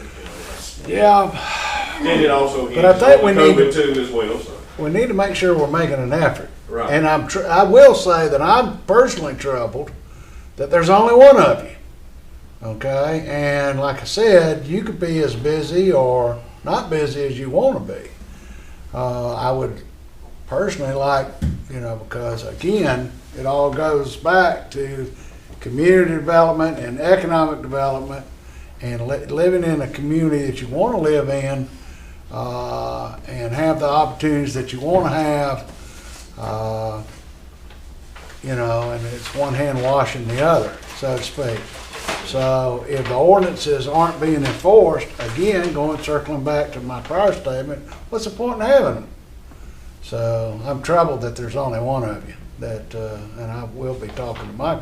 that's. Yeah, And it also But I hinges think on we need COVID to- too as well, so. we need to make sure we're making an effort. Right. And I will say that I'm personally troubled that there's only one of you. Okay, and like I said, you could be as busy or not busy as you want to be. I would personally like, you know, because again, it all goes back to community development and economic development and living in a community that you want to live in and have the opportunities that you want to have. You know, and it's one hand washing the other, so to speak. So if the ordinances aren't being enforced, again, circling back to my prior statement, what's the point in having them? So I'm troubled that there's only one of you that, and I will be talking to my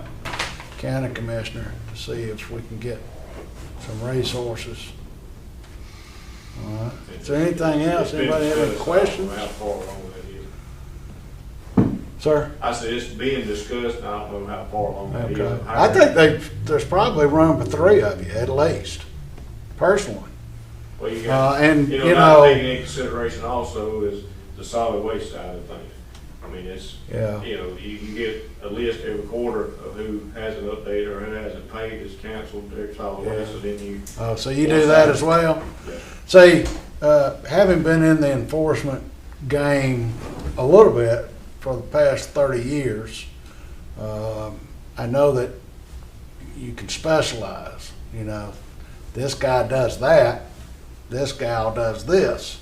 county commissioner to see if we can get some resources. All right. Is there anything else? It's been Anybody have any discussed. questions? How far along that is. Sir? I said, it's being discussed, and I don't know how far along that is. Okay. I think there's probably room for 3 of you at least, personally. Well, you got, And, you you know, not know, taking into consideration also is the solid waste side of things. I mean, it's, yeah, you know, you get a list every quarter of who hasn't updated or who hasn't paid, is canceled their solid waste, so then you. so you do that as well? Yeah. See, having been in the enforcement game a little bit for the past 30 years, I know that you can specialize. You know, this guy does that, this gal does this.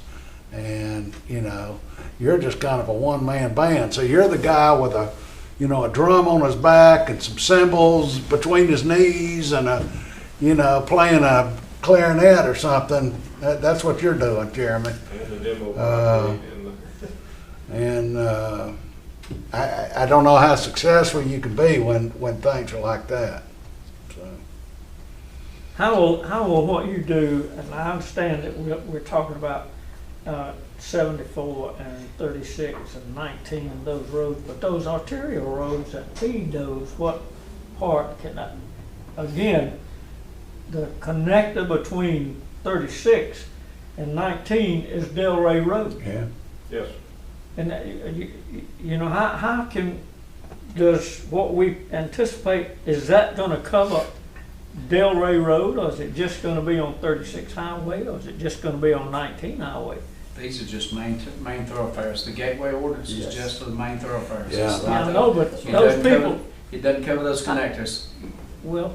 And, you know, you're just kind of a one-man band. So you're the guy with a, you know, a drum on his back and some cymbals between his knees and a, you know, playing a clarinet or something. That's what you're doing, Jeremy. And the demo. I don't know how successful you can be when things are like that. So. How will what you do, and I understand that we're talking about 74 and 36 and 19 and those roads, but those arterial roads that feed those, what part can I, again, the connector between 36 and 19 is Delray Road. Yeah. Yes. And you know, how does what we anticipate, is that gonna cover Delray Road, or is it just gonna be on 36 Highway, or is it just gonna be on 19 Highway? These are just main thoroughfares. The gateway ordinance is just for the main thoroughfares. Yeah. It's Yeah, not I the- know, but it those doesn't cover- people, It doesn't cover those connectors. well,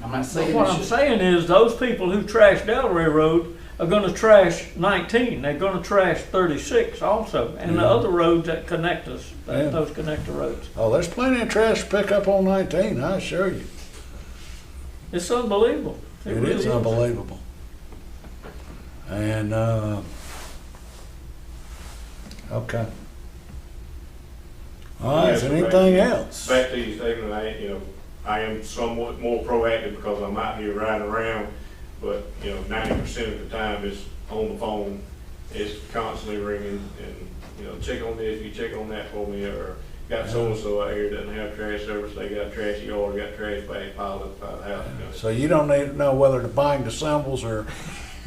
I'm not but saying what it I'm should. saying is those people who trash Delray Road are gonna trash 19, they're gonna trash 36 also, and the Yeah. other roads that connect us, Yeah. those connector roads. Oh, there's plenty of trash to pick up on 19, I assure you. It's unbelievable. It really is unbelievable. And, okay. All right, is there anything else? Back to your statement, I am somewhat more proactive because I'm out here riding around, but, 90% of the time is on the phone, it's constantly ringing and, check on this, you check on that for me, or got so-and-so out here doesn't have trash service, they got a trashy yard, got trash bag piled up by the house. So you don't need to know whether to bang the cymbals or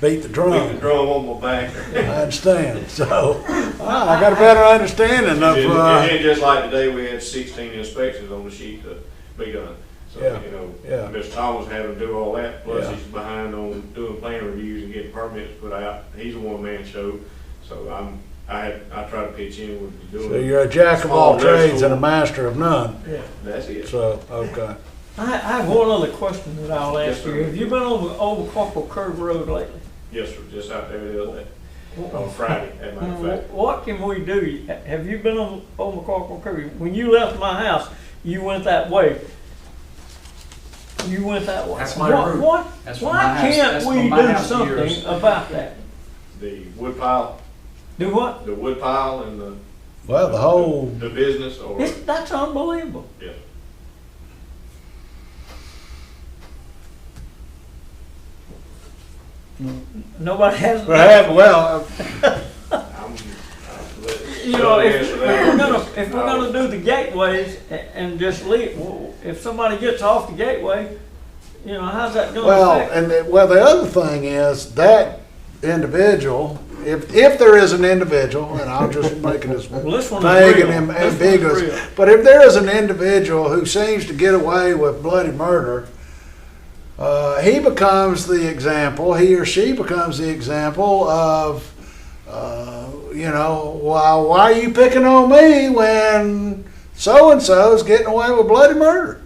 beat the Leave the drum. drum on my back. I understand. So, I got a better understanding of, And then just like today, we had 16 inspections on the sheet to be done. So, Yeah. Mr. Thomas having to do all that, plus Yeah. he's behind on doing plan reviews and getting permits put out. He's a one-man show, so I try to pitch in with doing. so you're a jack of all trades and a master of none. Yeah. That's it. So, okay. I have one other question that I'll Yes, ask sir. you. Have you been over Corporal Curve Road lately? Yes, sir, just out there the other day. on Friday, as a matter of fact. What can we do? Have you been on Old McCorkle Creek? When you left my house, you went that way. You went that way. That's my route. That's from Why my house- can't that's we from my do house to something yours. about that? The wood pile, Do what? the wood pile and the. Well, the whole, The business or, That's unbelievable. yeah. Nobody has. well, I'm- You know, if So, we're gonna do the gateways and just leave, if somebody gets off the gateway, you know, how's that gonna well, affect? and the other thing is that individual, if there is an individual, and I'm just making this Well, this one is vague real. and This one's ambiguous, real. but if there is an individual who seems to get away with bloody murder, he becomes the example, he or she becomes the example of, you know, well, why are you picking on me when so-and-so's getting away with bloody murder?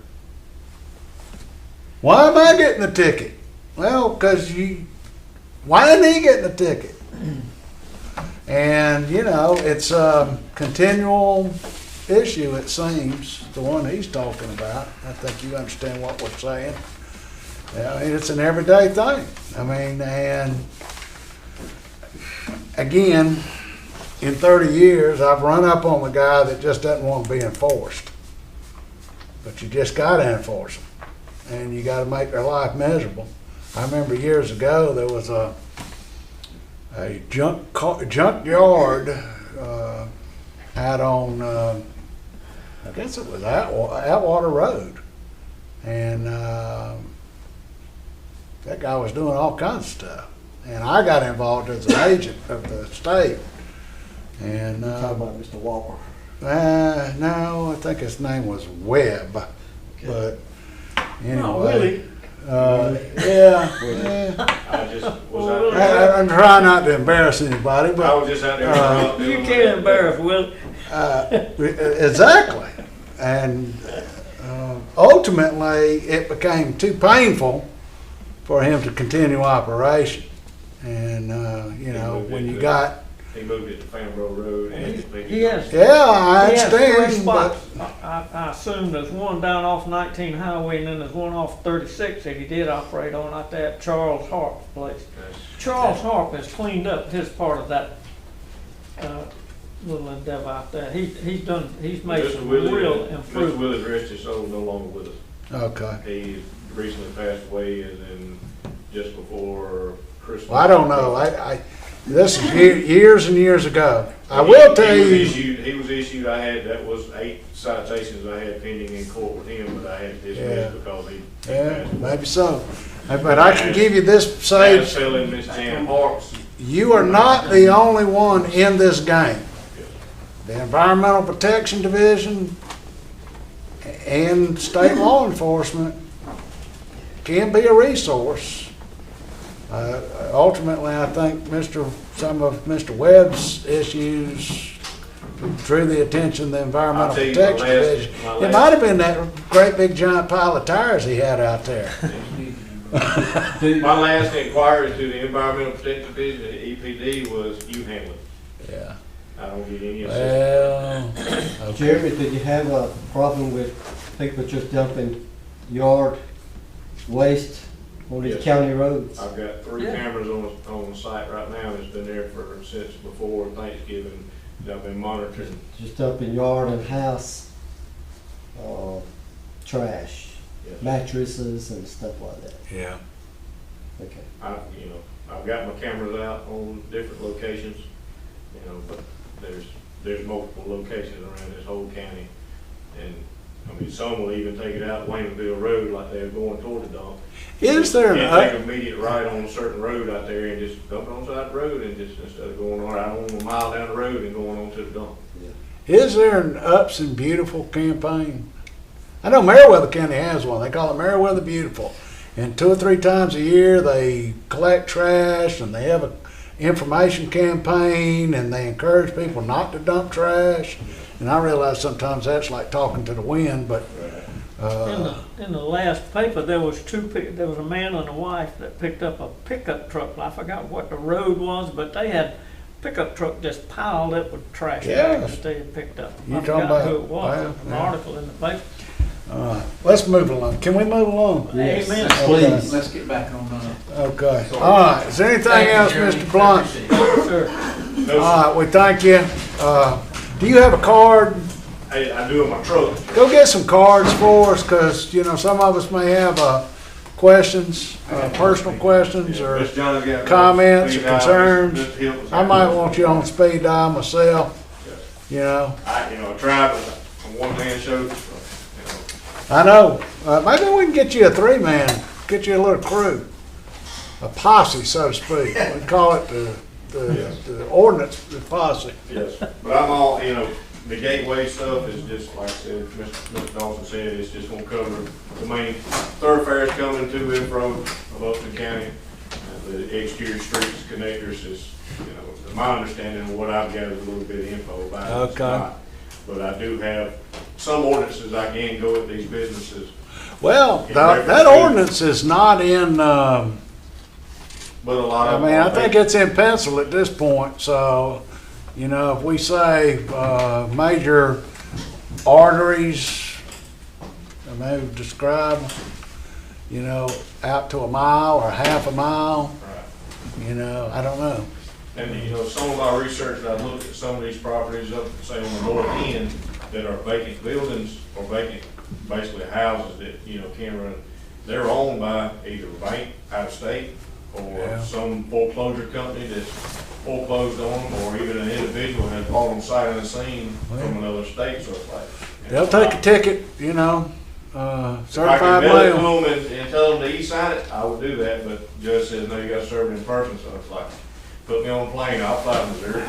Why am I getting the ticket? Well, because why isn't he getting the ticket? And, you know, it's a continual issue, it seems, the one he's talking about. I think you understand what we're saying. Yeah, I mean, it's an everyday thing. I mean, and again, in 30 years, I've run up on the guy that just doesn't want to be enforced. But you just got to enforce them. And you got to make their life miserable. I remember years ago, there was a junkyard out on, I guess it was Atwater Road. And that guy was doing all kinds of stuff. And I got involved as an agent of the state. And Talking about Mr. Walker. no, I think his name was Webb. But anyway. Oh, really? Yeah. I just was out Well, there. I'm trying not to embarrass anybody, I but was just out there. You can't embarrass Will. exactly. And ultimately, it became too painful for him to continue operation. And you know, when you got He moved it to Fanbro Road and. He has. yeah, I He has three understand, but spots. I assume there's one down off 19 Highway and then there's one off 36 that he did operate on out there at Charles Harp's place. Charles Harp has cleaned up his part of that little endeavor out there. He's made some real Mr. improvement. Willis rest his soul, no longer with us. okay. He recently passed away and then just before Christmas. Well, I don't know. This is years and years ago. I will tell He was you. issued, that was 8 citations I had pending in court with him, but I had Yeah. dismissed because he Yeah, passed away. maybe so. But I can give you this, Last Sage, felon, Miss Jan Parks. you are not the only one in this game. The Environmental Protection Division and state law enforcement can be a resource. Ultimately, I think some of Mr. Webb's issues drew the attention of the Environmental I'll tell you, Protection Division. It might have been that great big giant pile of tires he had out there. My last inquiry to the Environmental Protection Division, the EPD, was you handle it. Yeah. I don't get any assistance. Well, okay. Jeremy, did you have a problem with people just dumping yard waste on these Yes. county roads? I've got 3 Yeah. cameras on the site right now, that's been there since before Thanksgiving, that I've been monitoring. Just dumping yard and house, trash, Yes. mattresses and stuff like that. Yeah. Okay. I've got my cameras out on different locations, but there's multiple locations around this whole county. And, some will even take it out Waynesville Road like they're going toward the dump. Is there And an, take immediate right on a certain road out there and just dump it on the side of the road and just, instead of going on, I don't want a mile down the road and going on to the dump. is there an Upson Beautiful campaign? I know Meriwether County has one. They call it Meriwether Beautiful. And 2 or 3 times a year, they collect trash and they have a information campaign and they encourage people not to dump trash. And I realize sometimes that's like talking to the wind, but In the last paper, there was a man and a wife that picked up a pickup truck. I forgot what the road was, but they had pickup truck just piled up with trash Yes. bags that they had picked up. You I talking forgot who about- it was, well, an yeah. article in the paper. All right, let's move along. Can we move along? Yes. Amen. Please, let's get back on, Okay. All right, is there anything else, Mr. Blunt? Sure. All right, we thank you. Do you have a card? I do in my truck. Go get some cards for us, because, you know, some of us may have questions, personal questions, or Mr. John's got comments or speed dial. concerns. Mr. Hilton's I got- might want you on speed dial myself, you know. I tried, but a one-man show, so, I know. Maybe we can get you a three-man, get you a little crew, a posse, so to speak. We call it the ordinance, the posse. yes. But I'm all, the gateway stuff is just, like I said, Mr. Dawson said, it's just gonna cover the main thoroughfares coming to and from of Upson County. The exterior streets, connectors is, my understanding of what I've gathered a little bit of info about it. It's Okay. not. But I do have some ordinances I can go with these businesses. Well, that ordinance is not in, But a lot I of. mean, I think it's in pencil at this point, so, if we say, major arteries, I may describe, out to a mile or half a mile, Right. I don't know. And, some of my research, I looked at some of these properties up, say, on the north end, that are vacant buildings or vacant, basically houses that, can run. They're owned by either a bank out of state or Yeah. some foreclosure company that's foreclosed on them, or even an individual has bought them sight of the scene from another state, so it's like. They'll take a ticket, If I certified could mail it to mail. them and tell them to e-sign it, I would do that, but the judge says, no, you gotta serve it in person, so it's like, put me on a plane, I'll fly to Missouri.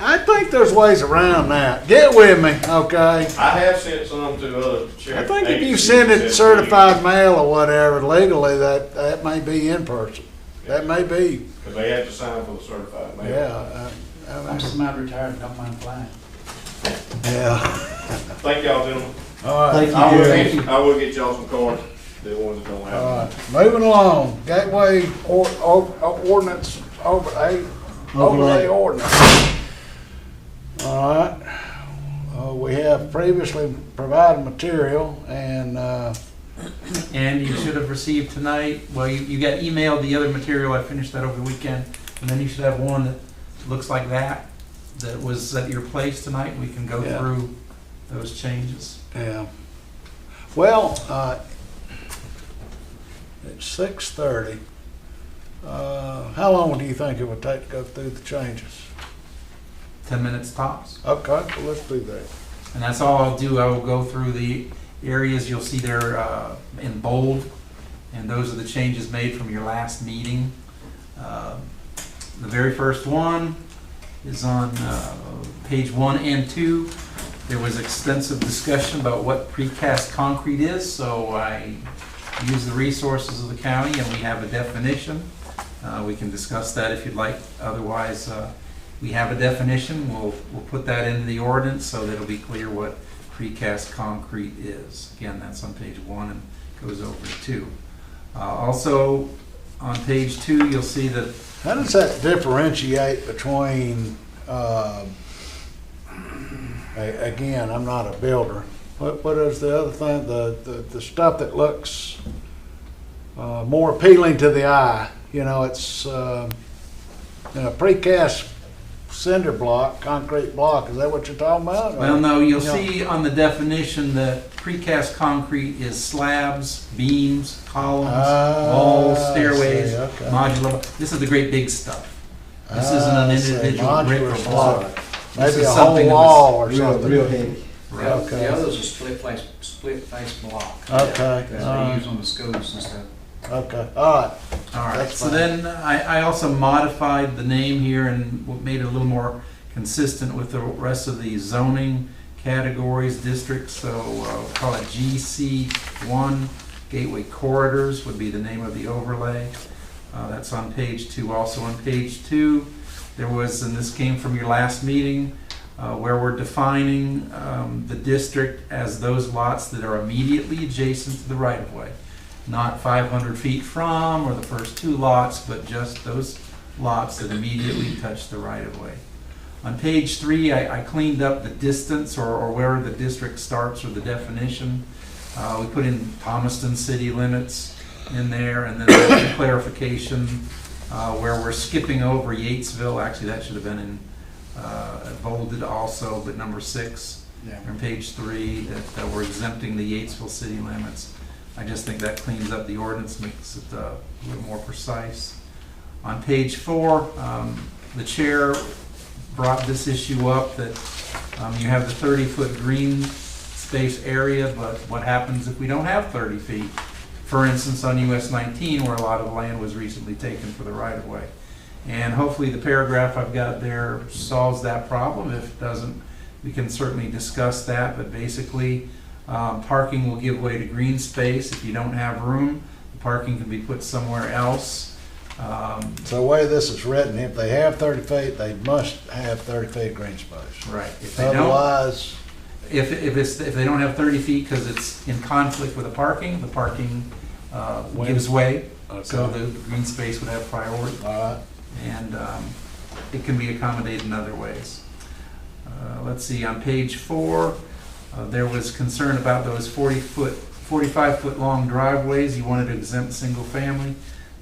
I think there's ways around that. Get with me, okay? I have sent some to other I sheriff think if you agencies send that it said, certified mail or whatever, legally, that may be in person. That may be, because they have to sign for the certified mail. yeah. I'm semi-retired, don't mind flying. Yeah. Thank y'all, gentlemen. All right. Thank I will, Thank I will get y'all some cards, the ones that don't have All them. right, moving along, Gateway ordinance, overlay ordinance. All right, we have previously provided material, and, And you should have received tonight, well, you got emailed the other material, I finished that over the weekend, and then you should have one that looks like that was at your place tonight, we can go Yeah. through those changes. yeah. Well, it's 6:30. How long do you think it would take to go through the changes? 10 minutes tops. Okay, well, let's do that. And that's all I'll do. I will go through the areas you'll see there in bold, and those are the changes made from your last meeting. The very first one is on page 1 and 2. There was extensive discussion about what precast concrete is, so I used the resources of the county, and we have a definition. We can discuss that if you'd like. Otherwise, we have a definition. We'll put that into the ordinance so that it'll be clear what precast concrete is. Again, that's on page 1 and goes over to 2. Also, on page 2, you'll see that How does that differentiate between, again, I'm not a builder, what is the other thing, the stuff that looks more appealing to the eye? It's precast cinder block, concrete block, is that what you're talking about? well, no, you'll Yeah. see on the definition that precast concrete is slabs, beams, columns, walls, I stairways, see, okay. modular. This is the great big stuff. This isn't an I see, individual brick modular or block. slab. This Maybe is a whole something that was- wall or Real, something. real heavy. Okay. The others are split face block. Okay, That's all what they right. use on the schools and stuff. Okay, all right. All right, That's so fine. then I also modified the name here and made it a little more consistent with the rest of the zoning categories, districts, so we'll call it GC1, Gateway Corridors would be the name of the overlay. That's on page 2. Also on page 2, there was, and this came from your last meeting, where we're defining the district as those lots that are immediately adjacent to the right-of-way. Not 500 feet from, or the first 2 lots, but just those lots that immediately touch the right-of-way. On page 3, I cleaned up the distance or where the district starts or the definition. We put in Thomaston city limits in there, and then there's a clarification where we're skipping over Yatesville. Actually, that should have been in bolded also, but number 6 Yeah. on page 3, that we're exempting the Yatesville city limits. I just think that cleans up the ordinance, makes it a little more precise. On page 4, the chair brought this issue up that you have the 30-foot green space area, but what happens if we don't have 30 feet? For instance, on US 19, where a lot of land was recently taken for the right-of-way. And hopefully the paragraph I've got there solves that problem. If it doesn't, we can certainly discuss that, but basically parking will give way to green space. If you don't have room, the parking can be put somewhere else. So the way this is written, if they have 30 feet, they must have 30 feet green space. Right. If they don't, Otherwise, if they don't have 30 feet because it's in conflict with the parking gives way. So okay, the green space would have priority, all right. and it can be accommodated in other ways. Let's see, on page 4, there was concern about those 45-foot long driveways. You wanted to exempt single family.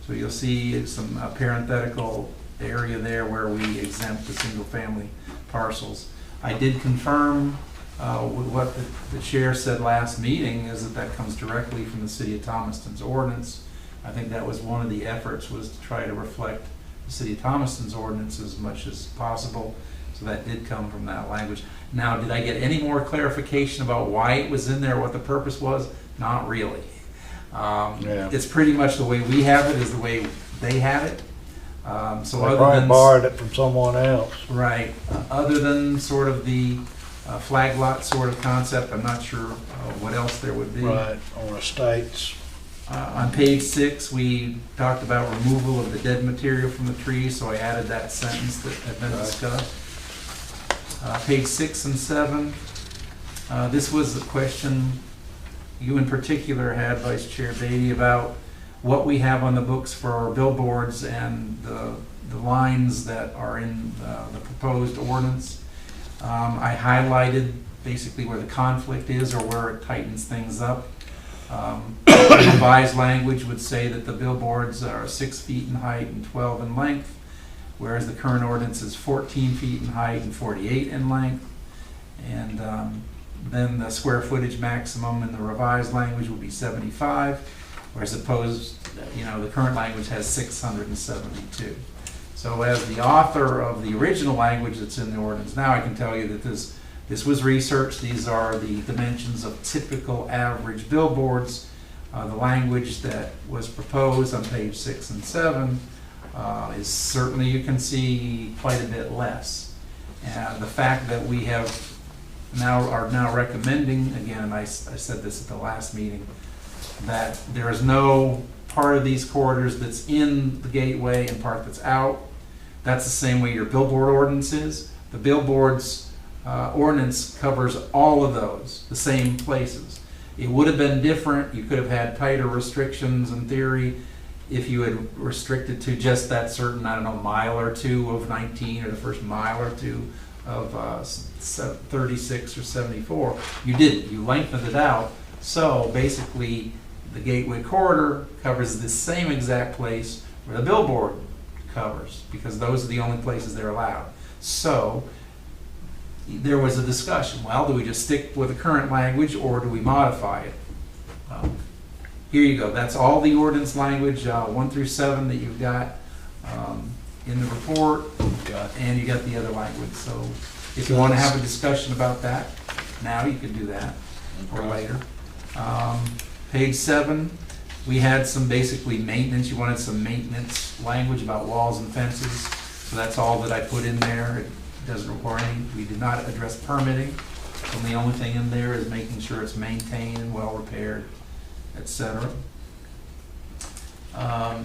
So you'll see some parenthetical area there where we exempt the single family parcels. I did confirm with what the chair said last meeting, is that comes directly from the city of Thomaston's ordinance. I think that was one of the efforts, was to try to reflect the city of Thomaston's ordinance as much as possible. So that did come from that language. Now, did I get any more clarification about why it was in there, what the purpose was? Not really. It's pretty much the way we have it is the way they have it. So They other probably than borrowed it from someone else. right, other than sort of the flag lot sort of concept, I'm not sure what else there would be. Right, on estates. On page 6, we talked about removal of the dead material from the trees, so I added that sentence that had been discussed. Page 6 and 7, this was the question you in particular had, Vice Chair Beatty, about what we have on the books for our billboards and the lines that are in the proposed ordinance. I highlighted basically where the conflict is or where it tightens things up. The revised language would say that the billboards are 6 feet in height and 12 in length, whereas the current ordinance is 14 feet in height and 48 in length. And then the square footage maximum in the revised language will be 75, whereas opposed, the current language has 672. So as the author of the original language that's in the ordinance now, I can tell you that this was researched. These are the dimensions of typical average billboards. The language that was proposed on page 6 and 7 is certainly, you can see, quite a bit less. And the fact that we are now recommending, again, I said this at the last meeting, that there is no part of these corridors that's in the gateway and part that's out. That's the same way your billboard ordinance is. The billboards ordinance covers all of those, the same places. It would have been different. You could have had tighter restrictions in theory if you had restricted to just that certain, mile or two of 19 or the first mile or two of 36 or 74. You didn't. You lengthened it out. So basically, the gateway corridor covers the same exact place where the billboard covers, because those are the only places they're allowed. So there was a discussion. Well, do we just stick with the current language or do we modify it? Here you go. That's all the ordinance language, 1 through 7 that you've got in the report, and you got the other language. So if you want to have a discussion about that, now you can do that, or later. Page 7, we had some basically maintenance. You wanted some maintenance language about walls and fences. So that's all that I put in there. It doesn't require any, we did not address permitting. And the only thing in there is making sure it's maintained and well repaired, etc. Now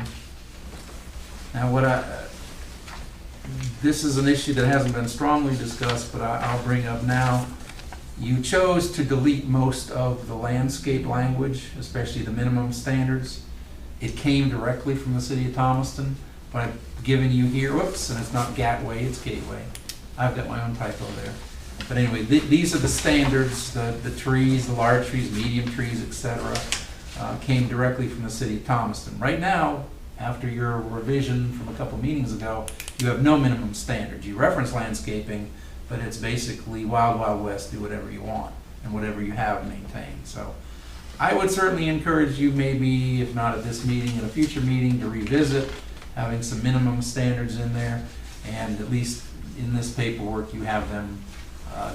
this is an issue that hasn't been strongly discussed, but I'll bring up now. You chose to delete most of the landscape language, especially the minimum standards. It came directly from the city of Thomaston, what I've given you here, whoops, and it's not Gateway, it's Gateway. I've got my own typo there. But anyway, these are the standards, the trees, the large trees, medium trees, et cetera, came directly from the city of Thomaston. Right now, after your revision from a couple meetings ago, you have no minimum standards. You reference landscaping, but it's basically wild, wild west, do whatever you want, and whatever you have, maintain. So I would certainly encourage you, maybe, if not at this meeting, at a future meeting, to revisit having some minimum standards in there, and at least in this paperwork, you have them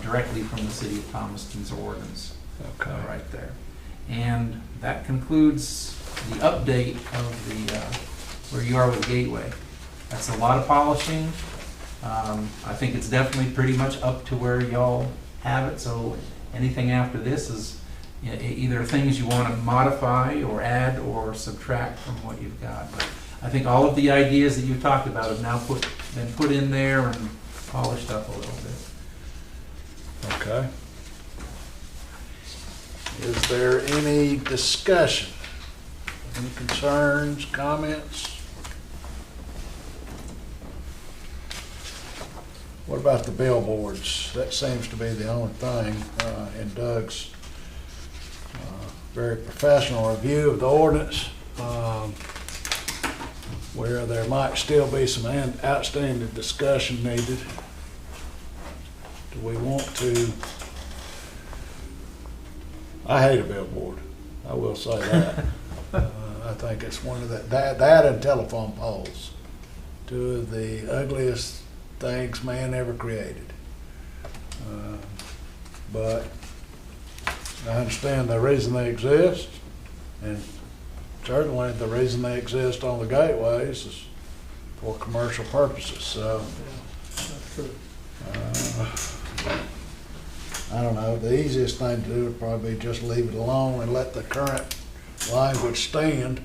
directly from the city of Thomaston's ordinance. Okay. Right there. And that concludes the update of the, where you are with Gateway. That's a lot of polishing. I think it's definitely pretty much up to where y'all have it, so anything after this is either things you want to modify or add or subtract from what you've got. But I think all of the ideas that you talked about have now been put in there and polished up a little bit. Okay. Is there any discussion? Any concerns, comments? What about the billboards? That seems to be the only thing in Doug's very professional review of the ordinance, where there might still be some outstanding discussion needed. Do we want to? I hate a billboard. I will say that. I think it's one of that and telephone poles, two of the ugliest things man ever created. But I understand the reason they exist, and certainly the reason they exist on the gateways is for commercial purposes. So. I don't know, the easiest thing to do would probably be just leave it alone and let the current language stand.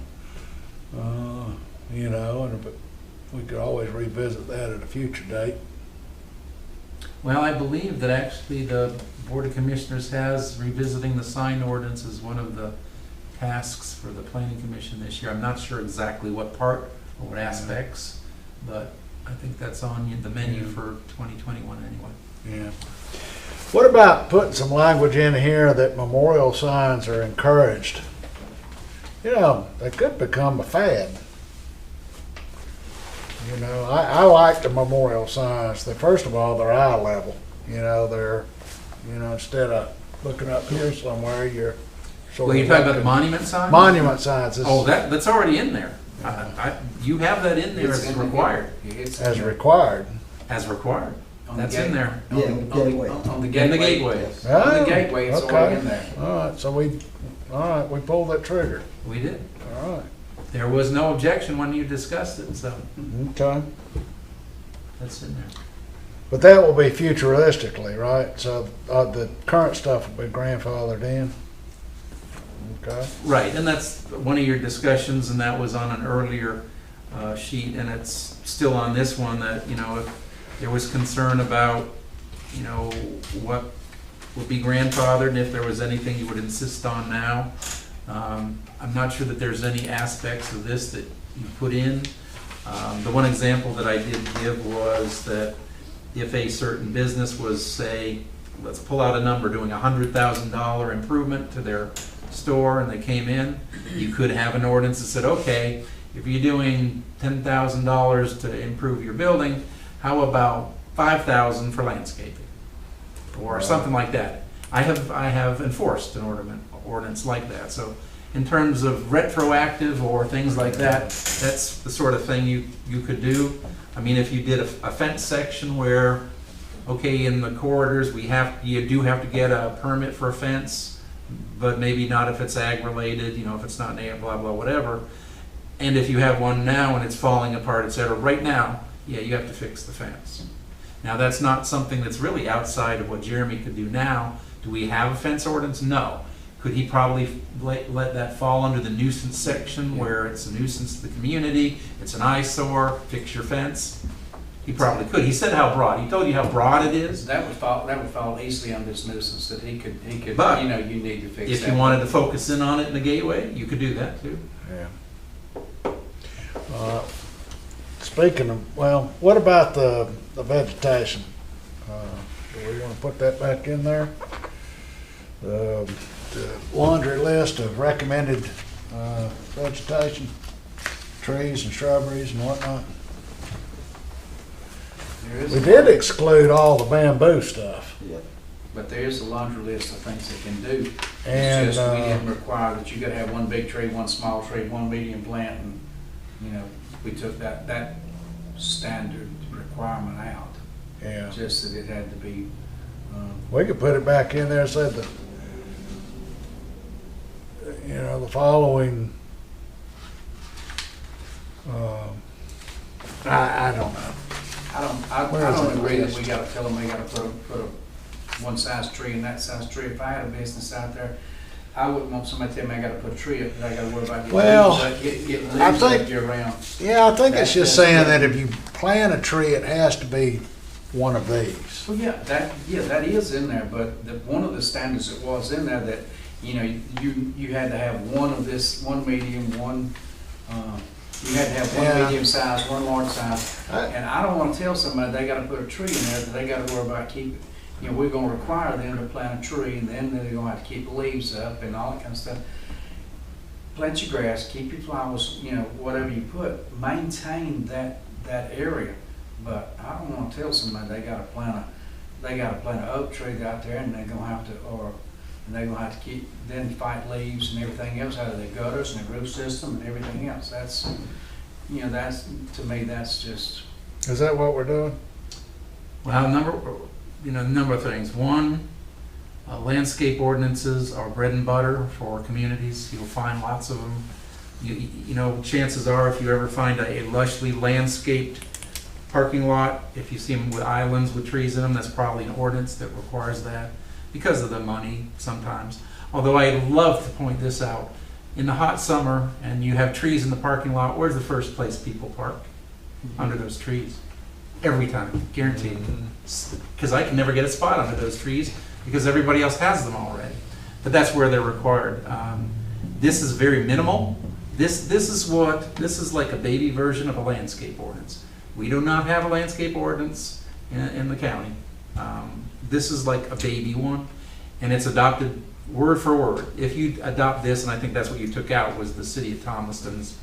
You know, but we could always revisit that at a future date. Well, I believe that actually the Board of Commissioners has revisiting the sign ordinance as one of the tasks for the Planning Commission this year. I'm not sure exactly what part or what aspects, but I think that's on the menu for 2021 anyway. Yeah. What about putting some language in here that memorial signs are encouraged? You know, they could become a fad. You know, I like the memorial signs. First of all, they're eye level. You know, they're, you know, instead of looking up here somewhere, you're sort Well, of you're talking about the looking- monument sign? monument signs. This Oh, is that's already in there. You have that in there as required. as required. As required. On the That's gate- in there. Yeah, gateway. On the In gateway. the gateway. On Oh, the gateway, it's okay. already in there. All right, so we pulled that trigger. We did. All right. There was no objection when you discussed it, so Okay. that's in there. But that will be futuristically, right? So the current stuff will be grandfathered in? Okay. Right, and that's one of your discussions, and that was on an earlier sheet, and it's still on this one, that, you know, if there was concern about, you know, what would be grandfathered, and if there was anything you would insist on now. I'm not sure that there's any aspects of this that you put in. The one example that I did give was that if a certain business was, say, let's pull out a number, doing a $100,000 improvement to their store, and they came in, you could have an ordinance that said, okay, if you're doing $10,000 to improve your building, how about $5,000 for landscaping? Or something like that. I have enforced an ordinance like that. So in terms of retroactive or things like that, that's the sort of thing you could do. I mean, if you did a fence section where, okay, in the corridors, you do have to get a permit for a fence, but maybe not if it's ag-related, you know, if it's not blah, blah, whatever. And if you have one now and it's falling apart, et cetera, right now, yeah, you have to fix the fence. Now, that's not something that's really outside of what Jeremy could do now. Do we have a fence ordinance? No. Could he probably let that fall under the nuisance section where it's a nuisance to the community, it's an eyesore, fix your fence? He probably could. He said how broad. He told you how broad it is. That would fall easily on this nuisance, that he could, But you know, you need to fix that. If you wanted to focus in on it in the gateway, you could do that too. Yeah. speaking of, well, what about the vegetation? Do we wanna put that back in there? The laundry list of recommended, vegetation, trees and shrubberies and whatnot. There is, We did exclude all the bamboo stuff. but there is a laundry list of things they can do. And, It's just, we didn't require that you gotta have one big tree, one small tree, one medium plant, and, you know, we took that standard requirement out, Yeah, just that it had to be, we could put it back in there and say that, the following, I don't know. I Where is don't that agree that list? we gotta tell them they gotta put a one size tree and that size tree. If I had a business out there, I wouldn't want somebody to tell me I gotta put a tree up, that I gotta worry about Well, getting leaves I up think- year round. Yeah, I think it's just That's- saying that if you plant a tree, it has to be one of these. Well, yeah, that is in there, but one of the standards that was in there that, you had to have one of this, one medium, you had to have one Yeah. medium size, one large size. I- And I don't wanna tell somebody they gotta put a tree in there, that they gotta worry about keeping, we're gonna require them to plant a tree, and then they're gonna have to keep the leaves up and all that kind of stuff. Plant your grass, keep your flowers, whatever you put, maintain that area. But I don't wanna tell somebody they gotta plant an oak tree out there, and they're gonna have to keep, then fight leaves and everything else out of their gutters and their root system and everything else. That's, to me, that's just, Is that what we're doing? Well, number of things. One, landscape ordinances are bread and butter for communities. You'll find lots of them. Chances are, if you ever find a lushly landscaped parking lot, if you see them with islands with trees in them, that's probably an ordinance that requires that because of the money sometimes. Although I love to point this out, in the hot summer and you have trees in the parking lot, where's the first place people park? Under those trees. Every time, guaranteed. Because I can never get a spot under those trees because everybody else has them already. But that's where they're required. This is very minimal. This is like a baby version of a landscape ordinance. We do not have a landscape ordinance in the county. This is like a baby one, and it's adopted word for word. If you adopt this, and I think that's what you took out, was the city of Thomaston's.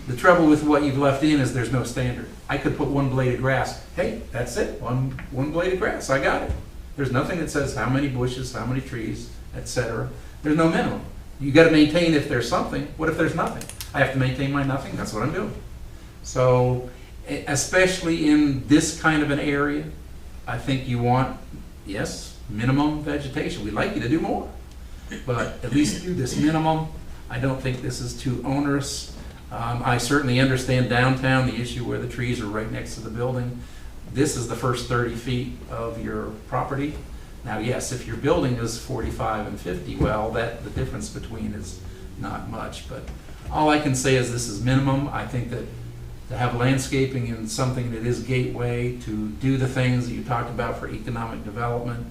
The trouble with what you've left in is there's no standard. I could put one blade of grass. Hey, that's it, one blade of grass, I got it. There's nothing that says how many bushes, how many trees, etc. There's no minimum. You gotta maintain if there's something. What if there's nothing? I have to maintain my nothing, that's what I'm doing. So, especially in this kind of an area, I think you want, yes, minimum vegetation. We'd like you to do more, but at least do this minimum. I don't think this is too onerous. I certainly understand downtown, the issue where the trees are right next to the building. This is the first 30 feet of your property. Now, yes, if your building is 45 and 50, well, the difference between is not much, but all I can say is this is minimum. I think that to have landscaping in something that is gateway, to do the things that you talked about for economic development.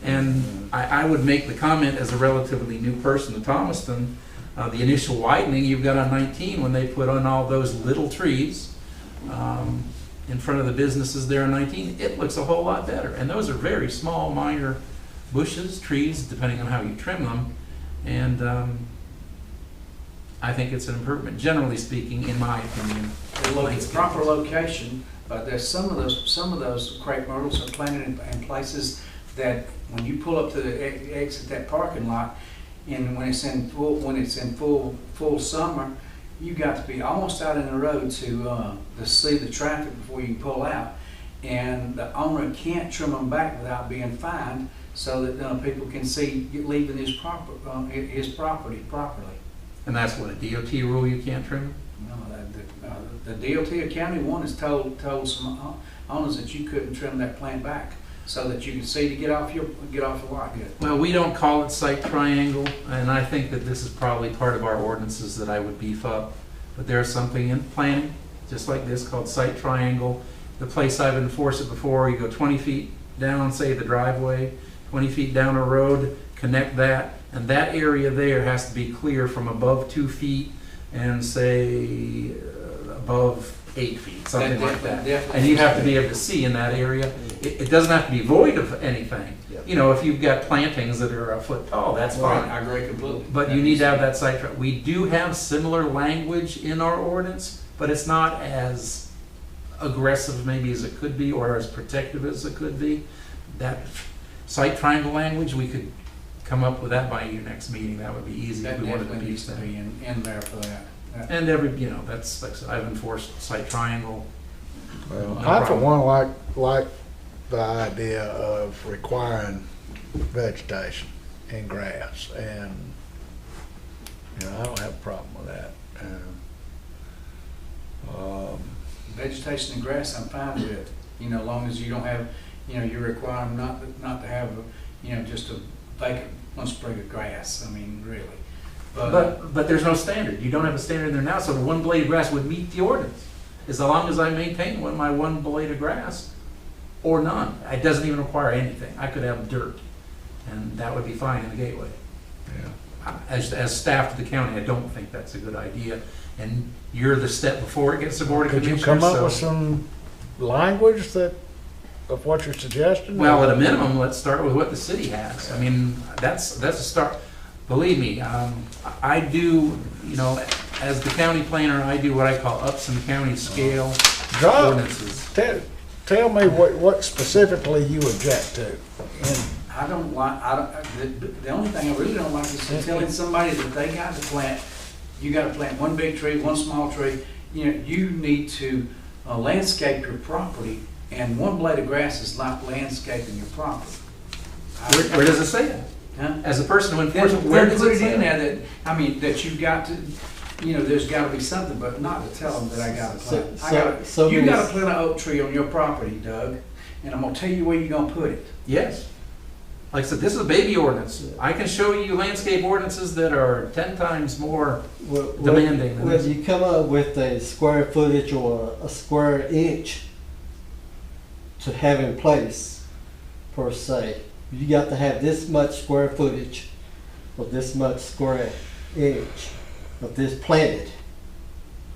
And I would make the comment as a relatively new person to Thomaston, the initial widening you've got on 19 when they put on all those little trees in front of the businesses there on 19, it looks a whole lot better. And those are very small, minor bushes, trees, depending on how you trim them. And I think it's an improvement, generally speaking, in my opinion. it's proper location, but there's some of those crepe myrtles are planted in places that when you pull up to the exit that parking lot, and when it's in full summer, you got to be almost out in the road to see the traffic before you pull out, and the owner can't trim them back without being fined, so that people can see you leaving his property properly. And that's what, a DOT rule, you can't trim? No, the DOT of County One has told some owners that you couldn't trim that plant back so that you could see to get off the lot good. Well, we don't call it site triangle, and I think that this is probably part of our ordinances that I would beef up. But there's something in planning, just like this, called site triangle. The place I've enforced it before, you go 20 feet down, say the driveway, 20 feet down a road, connect that, and that area there has to be clear from above 2 feet and say above 8 feet, something like that. Definitely. And you have to be able to see in that area. It doesn't have to be void of anything. Yeah. You know, if you've got plantings that are a foot tall, that's fine. I agree completely. But you need to have that site, we do have similar language in our ordinance, but it's not as aggressive maybe as it could be, or as protective as it could be. That site triangle language, we could come up with that by your next meeting, that would be easy if That we wanted to definitely use needs to that. be in there for that. And every, you know, that's, like I said, I've enforced site triangle. Well, No I for problem. one like the idea of requiring vegetation and grass, and, you know, I don't have a problem with that. Vegetation and grass, I'm fine with, you know, as long as you don't have, you know, you require them not to have, you know, just a vacant, one sprig of grass, I mean, really. But there's no standard, you don't have a standard in there now, so the one blade of grass would meet the ordinance. As long as I maintain my one blade of grass, or none, it doesn't even require anything, I could have dirt, and that would be fine in the gateway. Yeah. As staff to the county, I don't think that's a good idea, and you're the step before it gets to Board of Could you Commissioners, come up with so. some language that, of what you're suggesting? Well, at a minimum, let's start with what the city has. I mean, that's a start. Believe me, I do, you know, as the county planner, I do what I call Upson County scale Draw- ordinances. Tell me what specifically you object to. And I don't like, the only thing I really don't like is telling somebody that they got to plant, you gotta plant one big tree, one small tree. You know, you need to landscape your property, and one blade of grass is not landscaping your property. Where does it say that? Huh? As a person who Then enforces, where does put it it say in that? there that, I mean, that you've got to, you know, there's gotta be something, but not to tell them that I gotta plant. You gotta plant an oak tree on your property, Doug, and I'm gonna tell you where you're gonna put it. Yes. Like I said, this is a baby ordinance. I can show you landscape ordinances that are 10 times more demanding than When this. you come up with a square footage or a square inch to have in place, per se, you got to have this much square footage or this much square inch of this planted.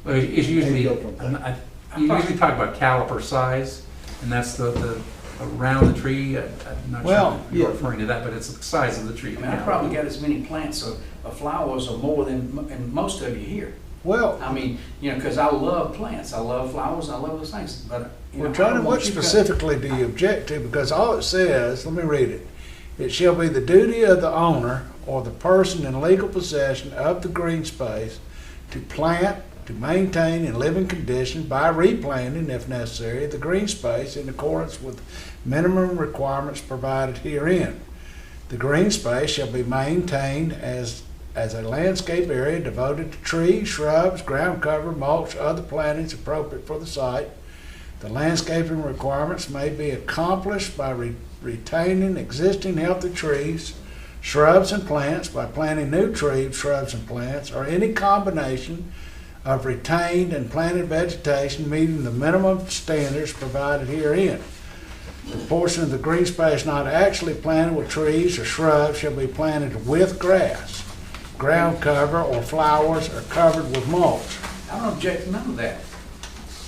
Well, it's usually, There you go from there. you usually talk about caliper size, and that's the around the tree. I'm not Well, sure if you're yeah. referring to that, but it's the size of the tree. I mean, I probably got as many plants of flowers or more than, and most of you here. well, I mean, you know, because I love plants, I love flowers, I love those things, but, you know. we're I trying to, don't what want you specifically do you object to? Because all it says, let me read it. It shall be the duty of the owner or the person in legal possession of the green space to plant, to maintain in living condition by replanting, if necessary, the green space in accordance with minimum requirements provided herein. The green space shall be maintained as a landscape area devoted to trees, shrubs, ground cover, mulch, other plantings appropriate for the site. The landscaping requirements may be accomplished by retaining existing healthy trees, shrubs, and plants, by planting new trees, shrubs, and plants, or any combination of retained and planted vegetation meeting the minimum standards provided herein. The portion of the green space not actually planted with trees or shrubs shall be planted with grass, ground cover, or flowers, or covered with mulch. I don't object to none of that.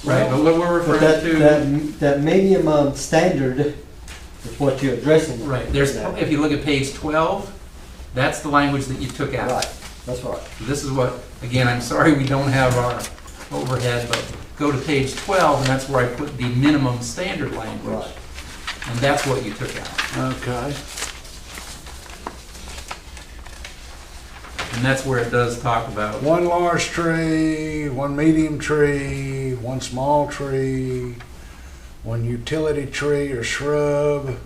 Right, but what we're But referring to, that minimum standard is what you're addressing. right, there's, if you look at page 12, that's the language that you took out. Right, that's right. This is what, again, I'm sorry we don't have our overhead, but go to page 12, and that's where I put the minimum standard language. Right. And that's what you took out. Okay. And that's where it does talk about, One large tree, one medium tree, one small tree, one utility tree or shrub.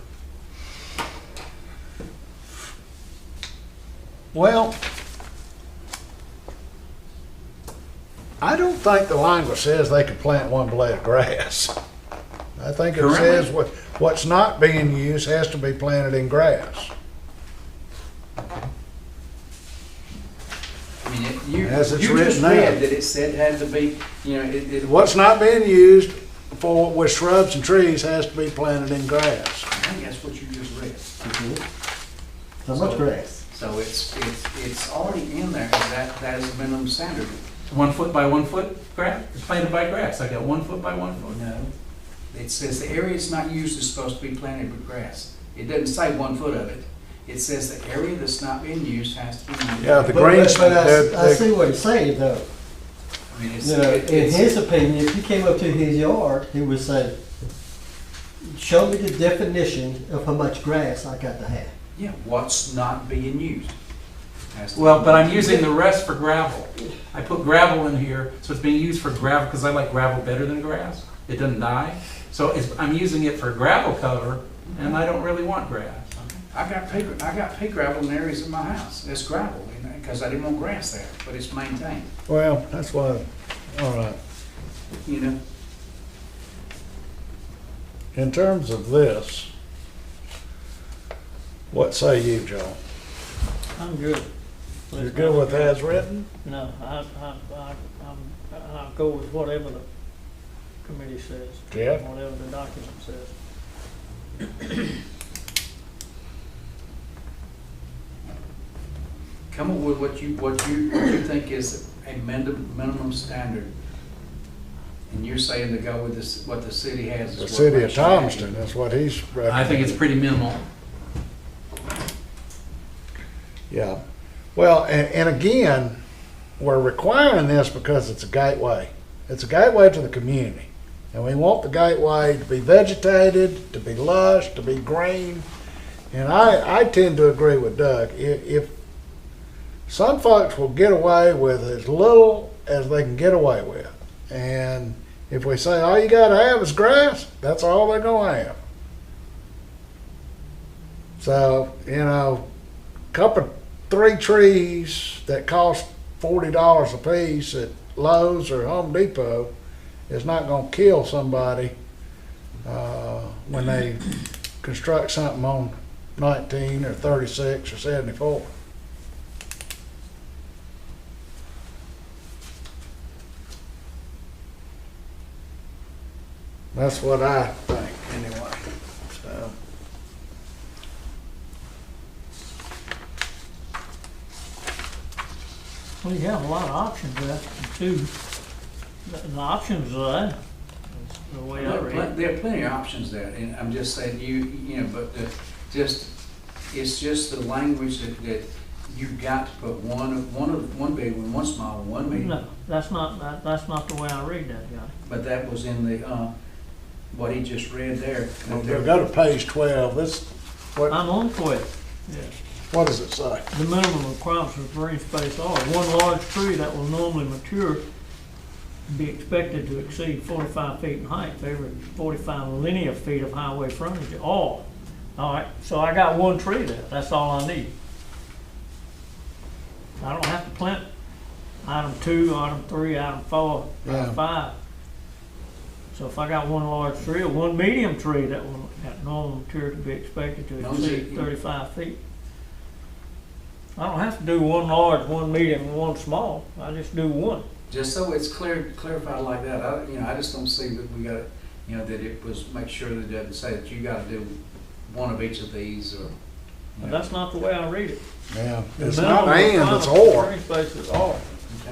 Well, I don't think the language says they can plant one blade of grass. I think it Currently? says what's not being used has to be planted in grass. I mean, you As it's just written now. read that it said it had to be, you know, it. What's not being used for with shrubs and trees has to be planted in grass. I think that's what you just read. So much grass. So it's already in there, that is the minimum standard. 1 foot by 1 foot grass, planted by grass. I got 1 foot by 1 foot. No. It says the area it's not used is supposed to be planted with grass. It doesn't say 1 foot of it. It says the area that's not being used has to be used. Yeah, the But greens, I see what he's saying though. I mean, You know, in his opinion, if you came up to his yard, he would say, show me the definition of how much grass I got to have. Yeah, what's not being used. Has to Well, be but I'm used. using the rest for gravel. I put gravel in here, so it's being used for gravel, because I like gravel better than grass. It doesn't die. So I'm using it for gravel cover, and I don't really want grass. I got pea gravel in areas of my house. It's gravel, because I didn't want grass there, but it's maintained, well, that's why, all right. you know? In terms of this, what say you, Joe? I'm good. You're good with as written? No, I'll go with whatever the committee says. Yeah. Whatever the document says. Come up with what you think is a minimum standard. And you're saying to go with this, what the city has is The what city of they should have. Thomaston, that's what he's recommending. I think it's pretty minimal. Yeah. Well, and again, we're requiring this because it's a gateway. It's a gateway to the community. And we want the gateway to be vegetated, to be lush, to be green. And I tend to agree with Doug. If some folks will get away with as little as they can get away with. And if we say all you gotta have is grass, that's all they're gonna have. So, you know, three trees that cost $40 a piece at Lowe's or Home Depot is not gonna kill somebody when they construct something on 19 or 36 or 74. That's what I think, anyway. So, Well, you have a lot of options there, too. The options are there, that's the way I read it. There are plenty of options there, and I'm just saying, you know, but it's just the language that you've got to put one big one, one small one, one medium. No, that's not the way I read that, guy. But that was in the, what he just read there. we'll go to page 12. This, what I'm on 12, yeah. what does it say? The minimum requirements for green space are: one large tree that will normally mature be expected to exceed 45 feet in height, favoring 45 linear feet of highway frontage. All right, so I got one tree there, that's all I need. I don't have to plant item 2, item 3, item 4, Yeah. item 5. So if I got one large tree or one medium tree that will, at normal maturity, be expected to exceed 35 feet. I don't have to do one large, one medium, and one small. I just do one. Just so it's clarified like that, I just don't see that we got, that it was, make sure that it doesn't say that you gotta do one of each of these, or. But that's not the way I read it. Yeah, The it's minimum not and, it's requirement for or. green space is or.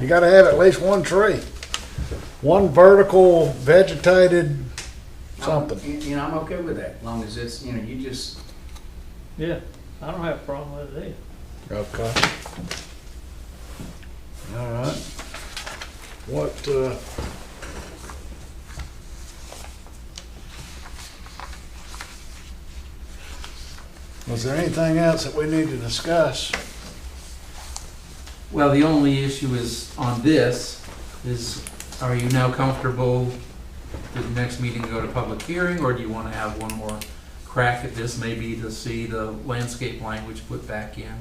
You gotta have at least one tree. One vertical vegetated something. I'm okay with that, as long as it's, you just, Yeah, I don't have a problem with it either. Okay. All right. What, was there anything else that we need to discuss? Well, the only issue is on this, is are you now comfortable with the next meeting to go to public hearing, or do you want to have one more crack at this, maybe to see the landscape language put back in?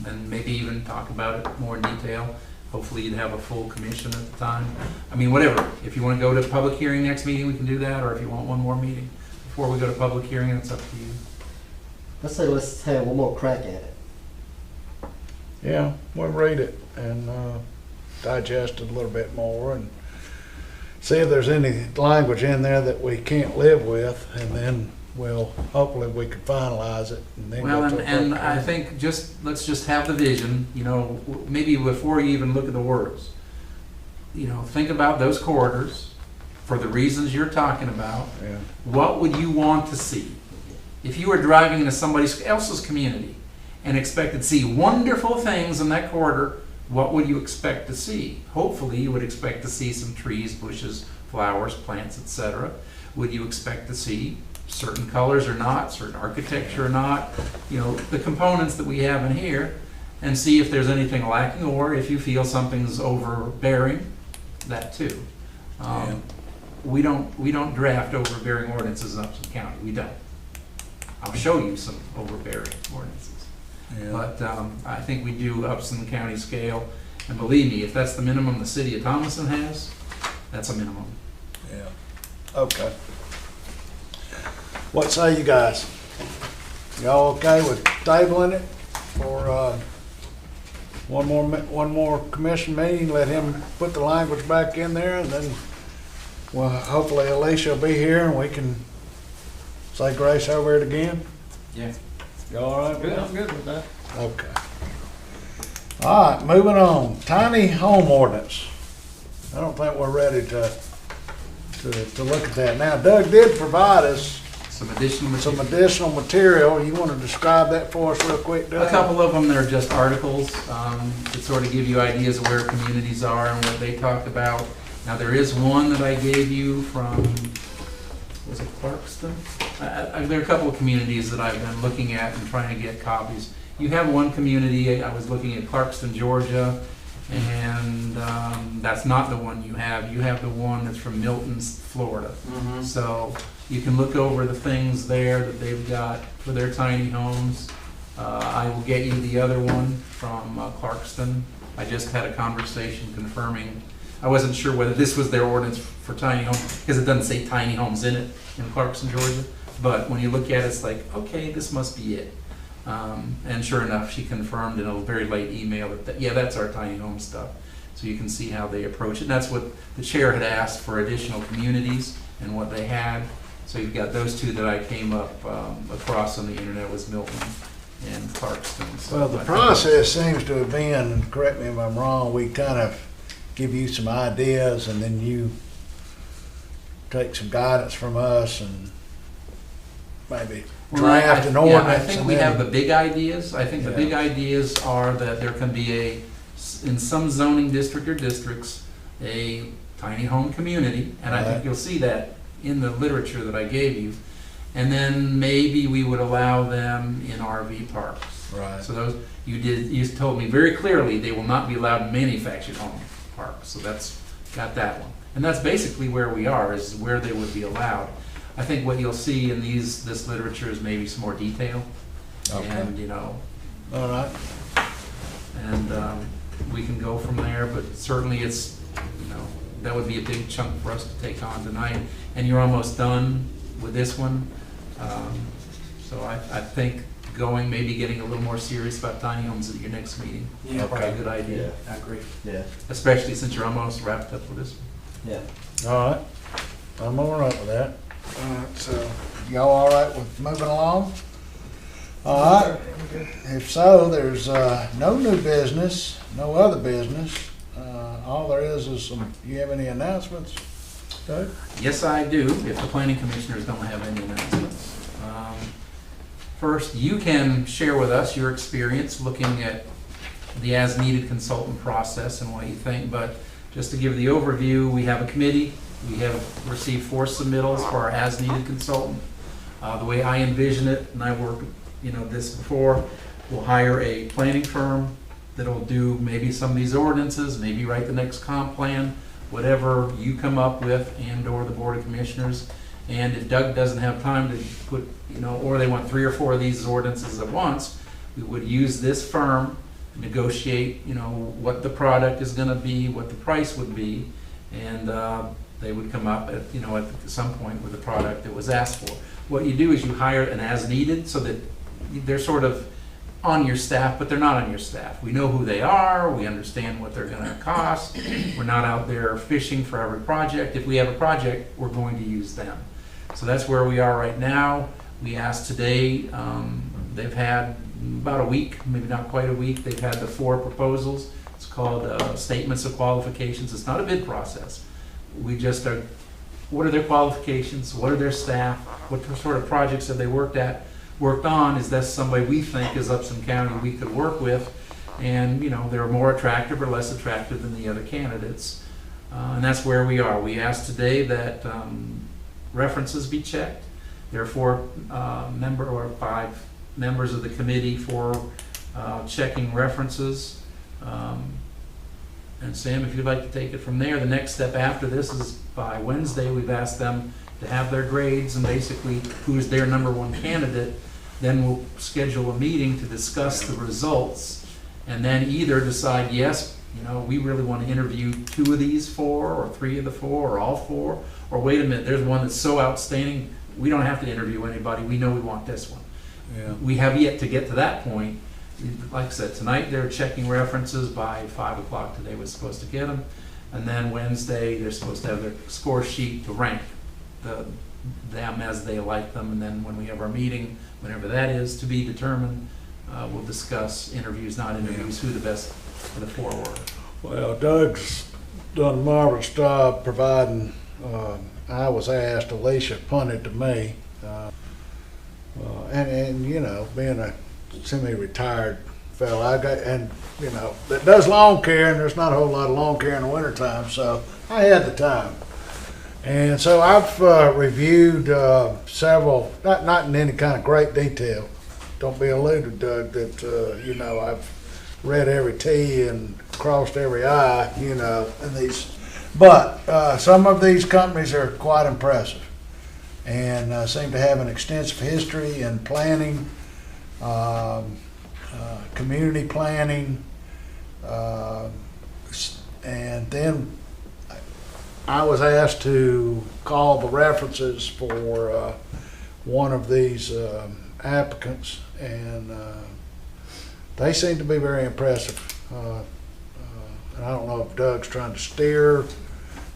And maybe even talk about it more in detail. Hopefully you'd have a full commission at the time. I mean, whatever. If you want to go to public hearing next meeting, we can do that, or if you want one more meeting before we go to public hearing, it's up to you. Let's say let's have one more crack at it. Yeah, we'll read it and digest it a little bit more and see if there's any language in there that we can't live with, and then well, hopefully we can finalize it and then Well, go to a and public I hearing. think let's just have the vision, maybe before you even look at the words. Think about those corridors for the reasons you're talking about. Yeah. What would you want to see? If you were driving into somebody else's community and expected to see wonderful things in that corridor, what would you expect to see? Hopefully, you would expect to see some trees, bushes, flowers, plants, etc. Would you expect to see certain colors or not, certain architecture or not, the components that we have in here, and see if there's anything lacking, or if you feel something's overbearing, that too. We don't draft overbearing ordinances in Upson County. We don't. I'll show you some overbearing ordinances. Yeah. But I think we do Upson County scale, and believe me, if that's the minimum the city of Thomaston has, that's a minimum. Yeah. Okay. What say you guys? Y'all okay with tabling it for one more commission meeting? Let him put the language back in there, and then, well, hopefully Alicia will be here and we can say grace over it again. Yeah. Y'all all right with Good, that? I'm good with that. Okay. All right, moving on. Tiny home ordinance. I don't think we're ready to look at that. Now, Doug did provide us Some additional some material. additional material. You want to describe that for us real quick, Doug? A couple of them, they're just articles that sort of give you ideas of where communities are and what they talked about. Now, there is one that I gave you from, was it Clarkston? There are a couple of communities that I've been looking at and trying to get copies. You have one community, I was looking at Clarkston, Georgia, and that's not the one you have. You have the one that's from Milton, Florida. Mm-hmm. So you can look over the things there that they've got for their tiny homes. I will get you the other one from Clarkston. I just had a conversation confirming. I wasn't sure whether this was their ordinance for tiny homes, because it doesn't say tiny homes in it in Clarkston, Georgia. But when you look at it, it's like, okay, this must be it. And sure enough, she confirmed in a very late email that yeah, that's our tiny home stuff. So you can see how they approach it. And that's what the chair had asked for, additional communities and what they had. So you've got those two that I came up across on the internet, was Milton and Clarkston. So Well, the I think process seems to have been, and correct me if I'm wrong, we kind of give you some ideas and then you take some guidance from us and maybe draft an ordinance. I think and we then- have the big ideas. I think the Yeah. big ideas are that there can be in some zoning district or districts, a tiny home community, and I think Right. you'll see that in the literature that I gave you. And then maybe we would allow them in RV parks. Right. So those, you told me very clearly they will not be allowed in manufactured home parks, so that's, got that one. And that's basically where we are, is where they would be allowed. I think what you'll see in this literature is maybe some more detail, Okay. and, All right. and we can go from there, but certainly it's, that would be a big chunk for us to take on tonight, and you're almost done with this one. So I think maybe getting a little more serious about tiny homes at your next meeting. Yeah, Probably a good idea, I agree. Yeah, especially since you're almost wrapped up with this one. yeah. All right. I'm all right with that. All right, so y'all all right with moving along? All right. If so, there's no new business, no other business. All there is some, you have any announcements, Doug? Yes, I do, if the planning commissioners don't have any announcements. First, you can share with us your experience looking at the as-needed consultant process and what you think, but just to give the overview, we have a committee. We have received 4 submittals for our as-needed consultant. The way I envision it, and I worked this before, we'll hire a planning firm that'll do maybe some of these ordinances, maybe write the next comp plan, whatever you come up with, and/or the Board of Commissioners. And if Doug doesn't have time to put, or they want 3 or 4 of these ordinances at once, we would use this firm, negotiate, what the product is gonna be, what the price would be, and they would come up at some point with a product that was asked for. What you do is you hire an as-needed, so that they're sort of on your staff, but they're not on your staff. We know who they are, we understand what they're gonna cost, we're not out there fishing for every project. If we have a project, we're going to use them. So that's where we are right now. We asked today, they've had about a week, maybe not quite a week, they've had the 4 proposals. It's called statements of qualifications. It's not a bid process. We just are, what are their qualifications? What are their staff? What sort of projects have they worked on? Is that somebody we think as Upson County we could work with? And, you know, they're more attractive or less attractive than the other candidates. And that's where we are. We asked today that references be checked. There are 5 members of the committee for checking references. And Sam, if you'd like to take it from there, the next step after this is by Wednesday, we've asked them to have their grades and basically who's their #1 candidate. Then we'll schedule a meeting to discuss the results and then either decide, yes, you know, we really want to interview 2 of these 4 or 3 of the 4 or all 4, or wait a minute, there's one that's so outstanding, we don't have to interview anybody, we know we want this one. Yeah. We have yet to get to that point. Like I said, tonight they're checking references. By 5 o'clock today was supposed to get them. And then Wednesday, they're supposed to have their score sheet to rank them as they like them. And then when we have our meeting, whenever that is to be determined, we'll discuss interviews, not interviews, who the best of the 4 were. Well, Doug's done a marvelous job providing, I was asked, Alicia punted to me. And you know, being a semi-retired fella, that does lawn care, and there's not a whole lot of lawn care in the wintertime, so I had the time. And so I've reviewed several, not in any kind of great detail. Don't be alluded, Doug, that, you know, I've read every T and crossed every I, you know, in these. But some of these companies are quite impressive and seem to have an extensive history in planning, community planning, and then I was asked to call the references for one of these applicants, and they seem to be very impressive. And I don't know if Doug's trying to steer,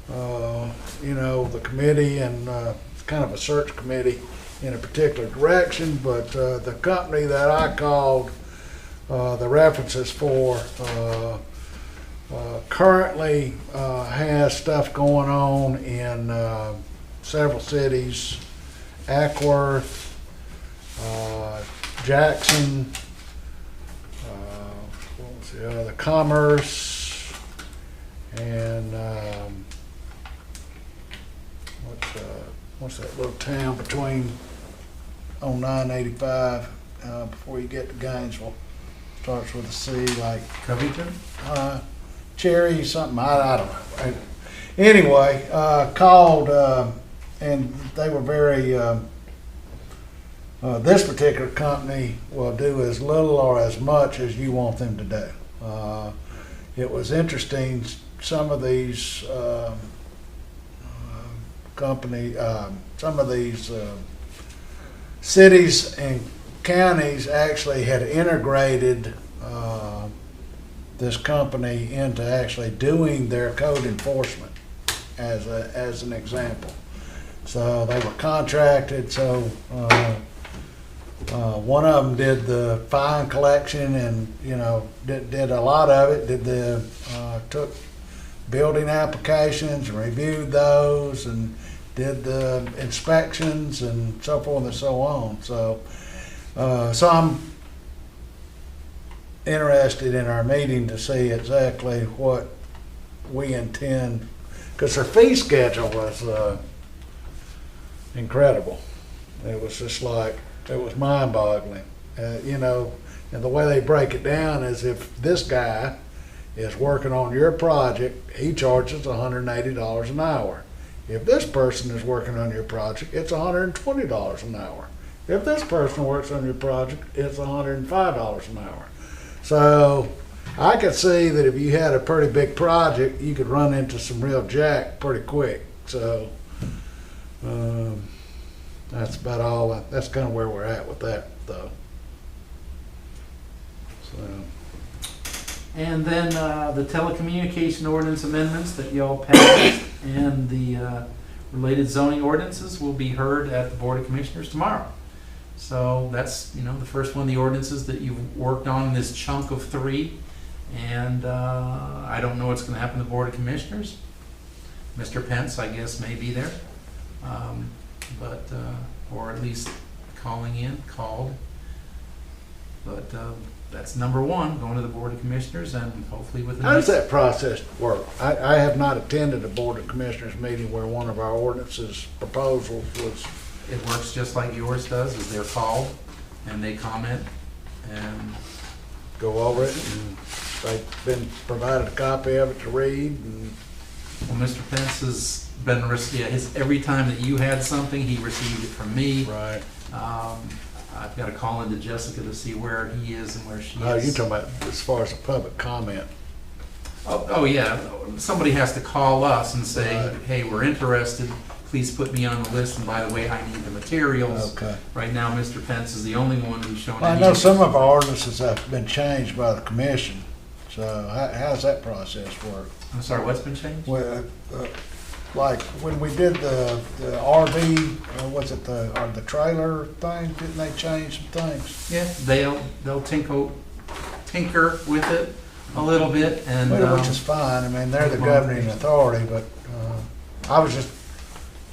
you know, the committee and it's kind of a search committee in a particular direction, but the company that I called the references for currently has stuff going on in several cities: Ackworth, Jackson, what was the other? Commerce, and what's that little town between on 985 before you get to Gainesville? Starts with a C, like Covington? Cherry something. I don't know. Anyway, called and they were very. This particular company will do as little or as much as you want them to do. It was interesting. Some of these some of these cities and counties actually had integrated this company into actually doing their code enforcement as an example. So they were contracted. So one of them did the fine collection and, you know, did a lot of it. Took building applications and reviewed those and did the inspections and so forth and so on. So I'm interested in our meeting to see exactly what we intend, because their fee schedule was incredible. It was just like, it was mind-boggling. You know, and the way they break it down is if this guy is working on your project, he charges $180 an hour. If this person is working on your project, it's $120 an hour. If this person works on your project, it's $105 an hour. So I could see that if you had a pretty big project, you could run into some real jack pretty quick. So that's about all. That's kind of where we're at with that, though. So. And then the telecommunication ordinance amendments that y'all passed and the related zoning ordinances will be heard at the Board of Commissioners tomorrow. So that's, the first one of the ordinances that you've worked on in this chunk of 3. And I don't know what's going to happen to the Board of Commissioners. Mr. Pence, I guess, may be there. Or at least called. But that's number 1, going to the Board of Commissioners, and hopefully with the How does next- that process work? I have not attended a Board of Commissioners meeting where one of our ordinances proposals was, It works just like yours does, is they're called, and they comment, and go over it, and they've been provided a copy of it to read, and well, Mr. Pence has been, every time that you had something, he received it from me. right. I've got to call into Jessica to see where he is and where she Oh, is. you're talking about as far as the public comment. Oh, yeah, somebody has to call us and say, Right. hey, we're interested, please put me on the list, and by the way, I need the materials. Okay. Right now, Mr. Pence is the only one who's shown Well, I any know some interest. of our ordinances have been changed by the commission, so how's that process work? I'm sorry, what's been changed? Well, like when we did the RV, was it the trailer thing, didn't they change some things? Yeah, they'll tinker with it a little bit, and Well, which is fine, I mean, they're the governing authority, but I was just,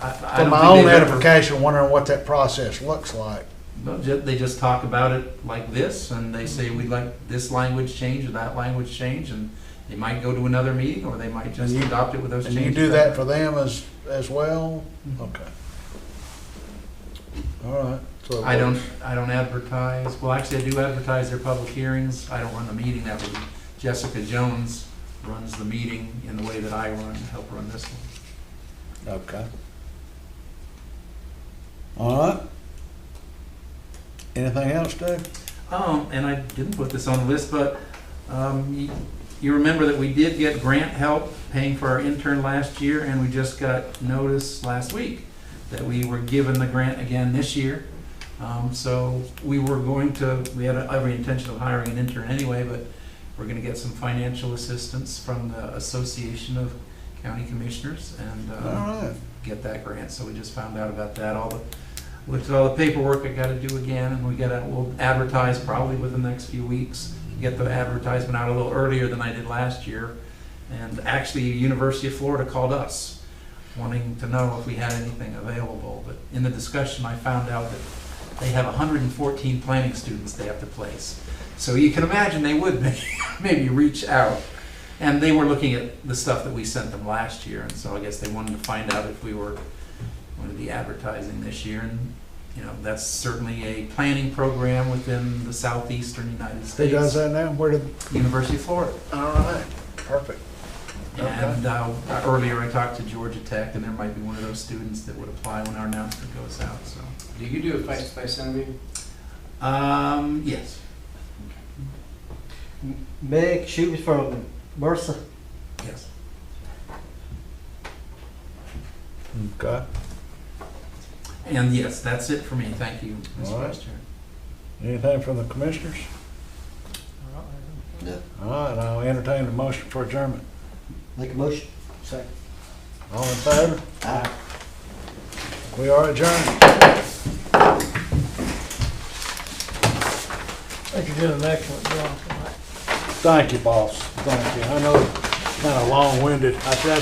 I for don't my think own they've ever- edification, wondering what that process looks like. They just talk about it like this, and they say, we'd like this language change or that language change, and they might go to another meeting, or they might just And you- adopt it with those And changes. you do that for them as well? Mhm. Okay. All right. So it I don't works. advertise, well, actually, I do advertise their public hearings. I don't run the meeting, that would be Jessica Jones runs the meeting in the way that I help run this one. Okay. All right. Anything else, Dave? And I didn't put this on the list, but you remember that we did get grant help paying for our intern last year, and we just got notice last week that we were given the grant again this year. So we had every intention of hiring an intern anyway, but we're going to get some financial assistance from the Association of County Commissioners and All right. get that grant. So we just found out about that. Looked at all the paperwork I got to do again, and we'll advertise probably within the next few weeks. Get the advertisement out a little earlier than I did last year. And actually, University of Florida called us wanting to know if we had anything available. But in the discussion, I found out that they have 114 planning students they have to place. So you can imagine they would maybe reach out. And they were looking at the stuff that we sent them last year, and so I guess they wanted to find out if we were going to be advertising this year. And that's certainly a planning program within the southeastern United Who States. does that now? Where did? University of Florida. All right. Perfect. And earlier I talked to Georgia Tech, and there might be one of those students that would apply when our announcement goes out. So, Do you do a face-to-face interview? yes. Meg, she was from Mercer. Yes. Okay. And yes, that's it for me. Thank you, Mr. All right. Vice Chair. Anything from the commissioners? No. All right, I'll entertain the motion for adjournment. Make a motion. Second. All in favor? Aye. We are adjourned. I think you did an excellent job tonight. Thank you, boss. Thank you. I know it's kind of long-winded. I tried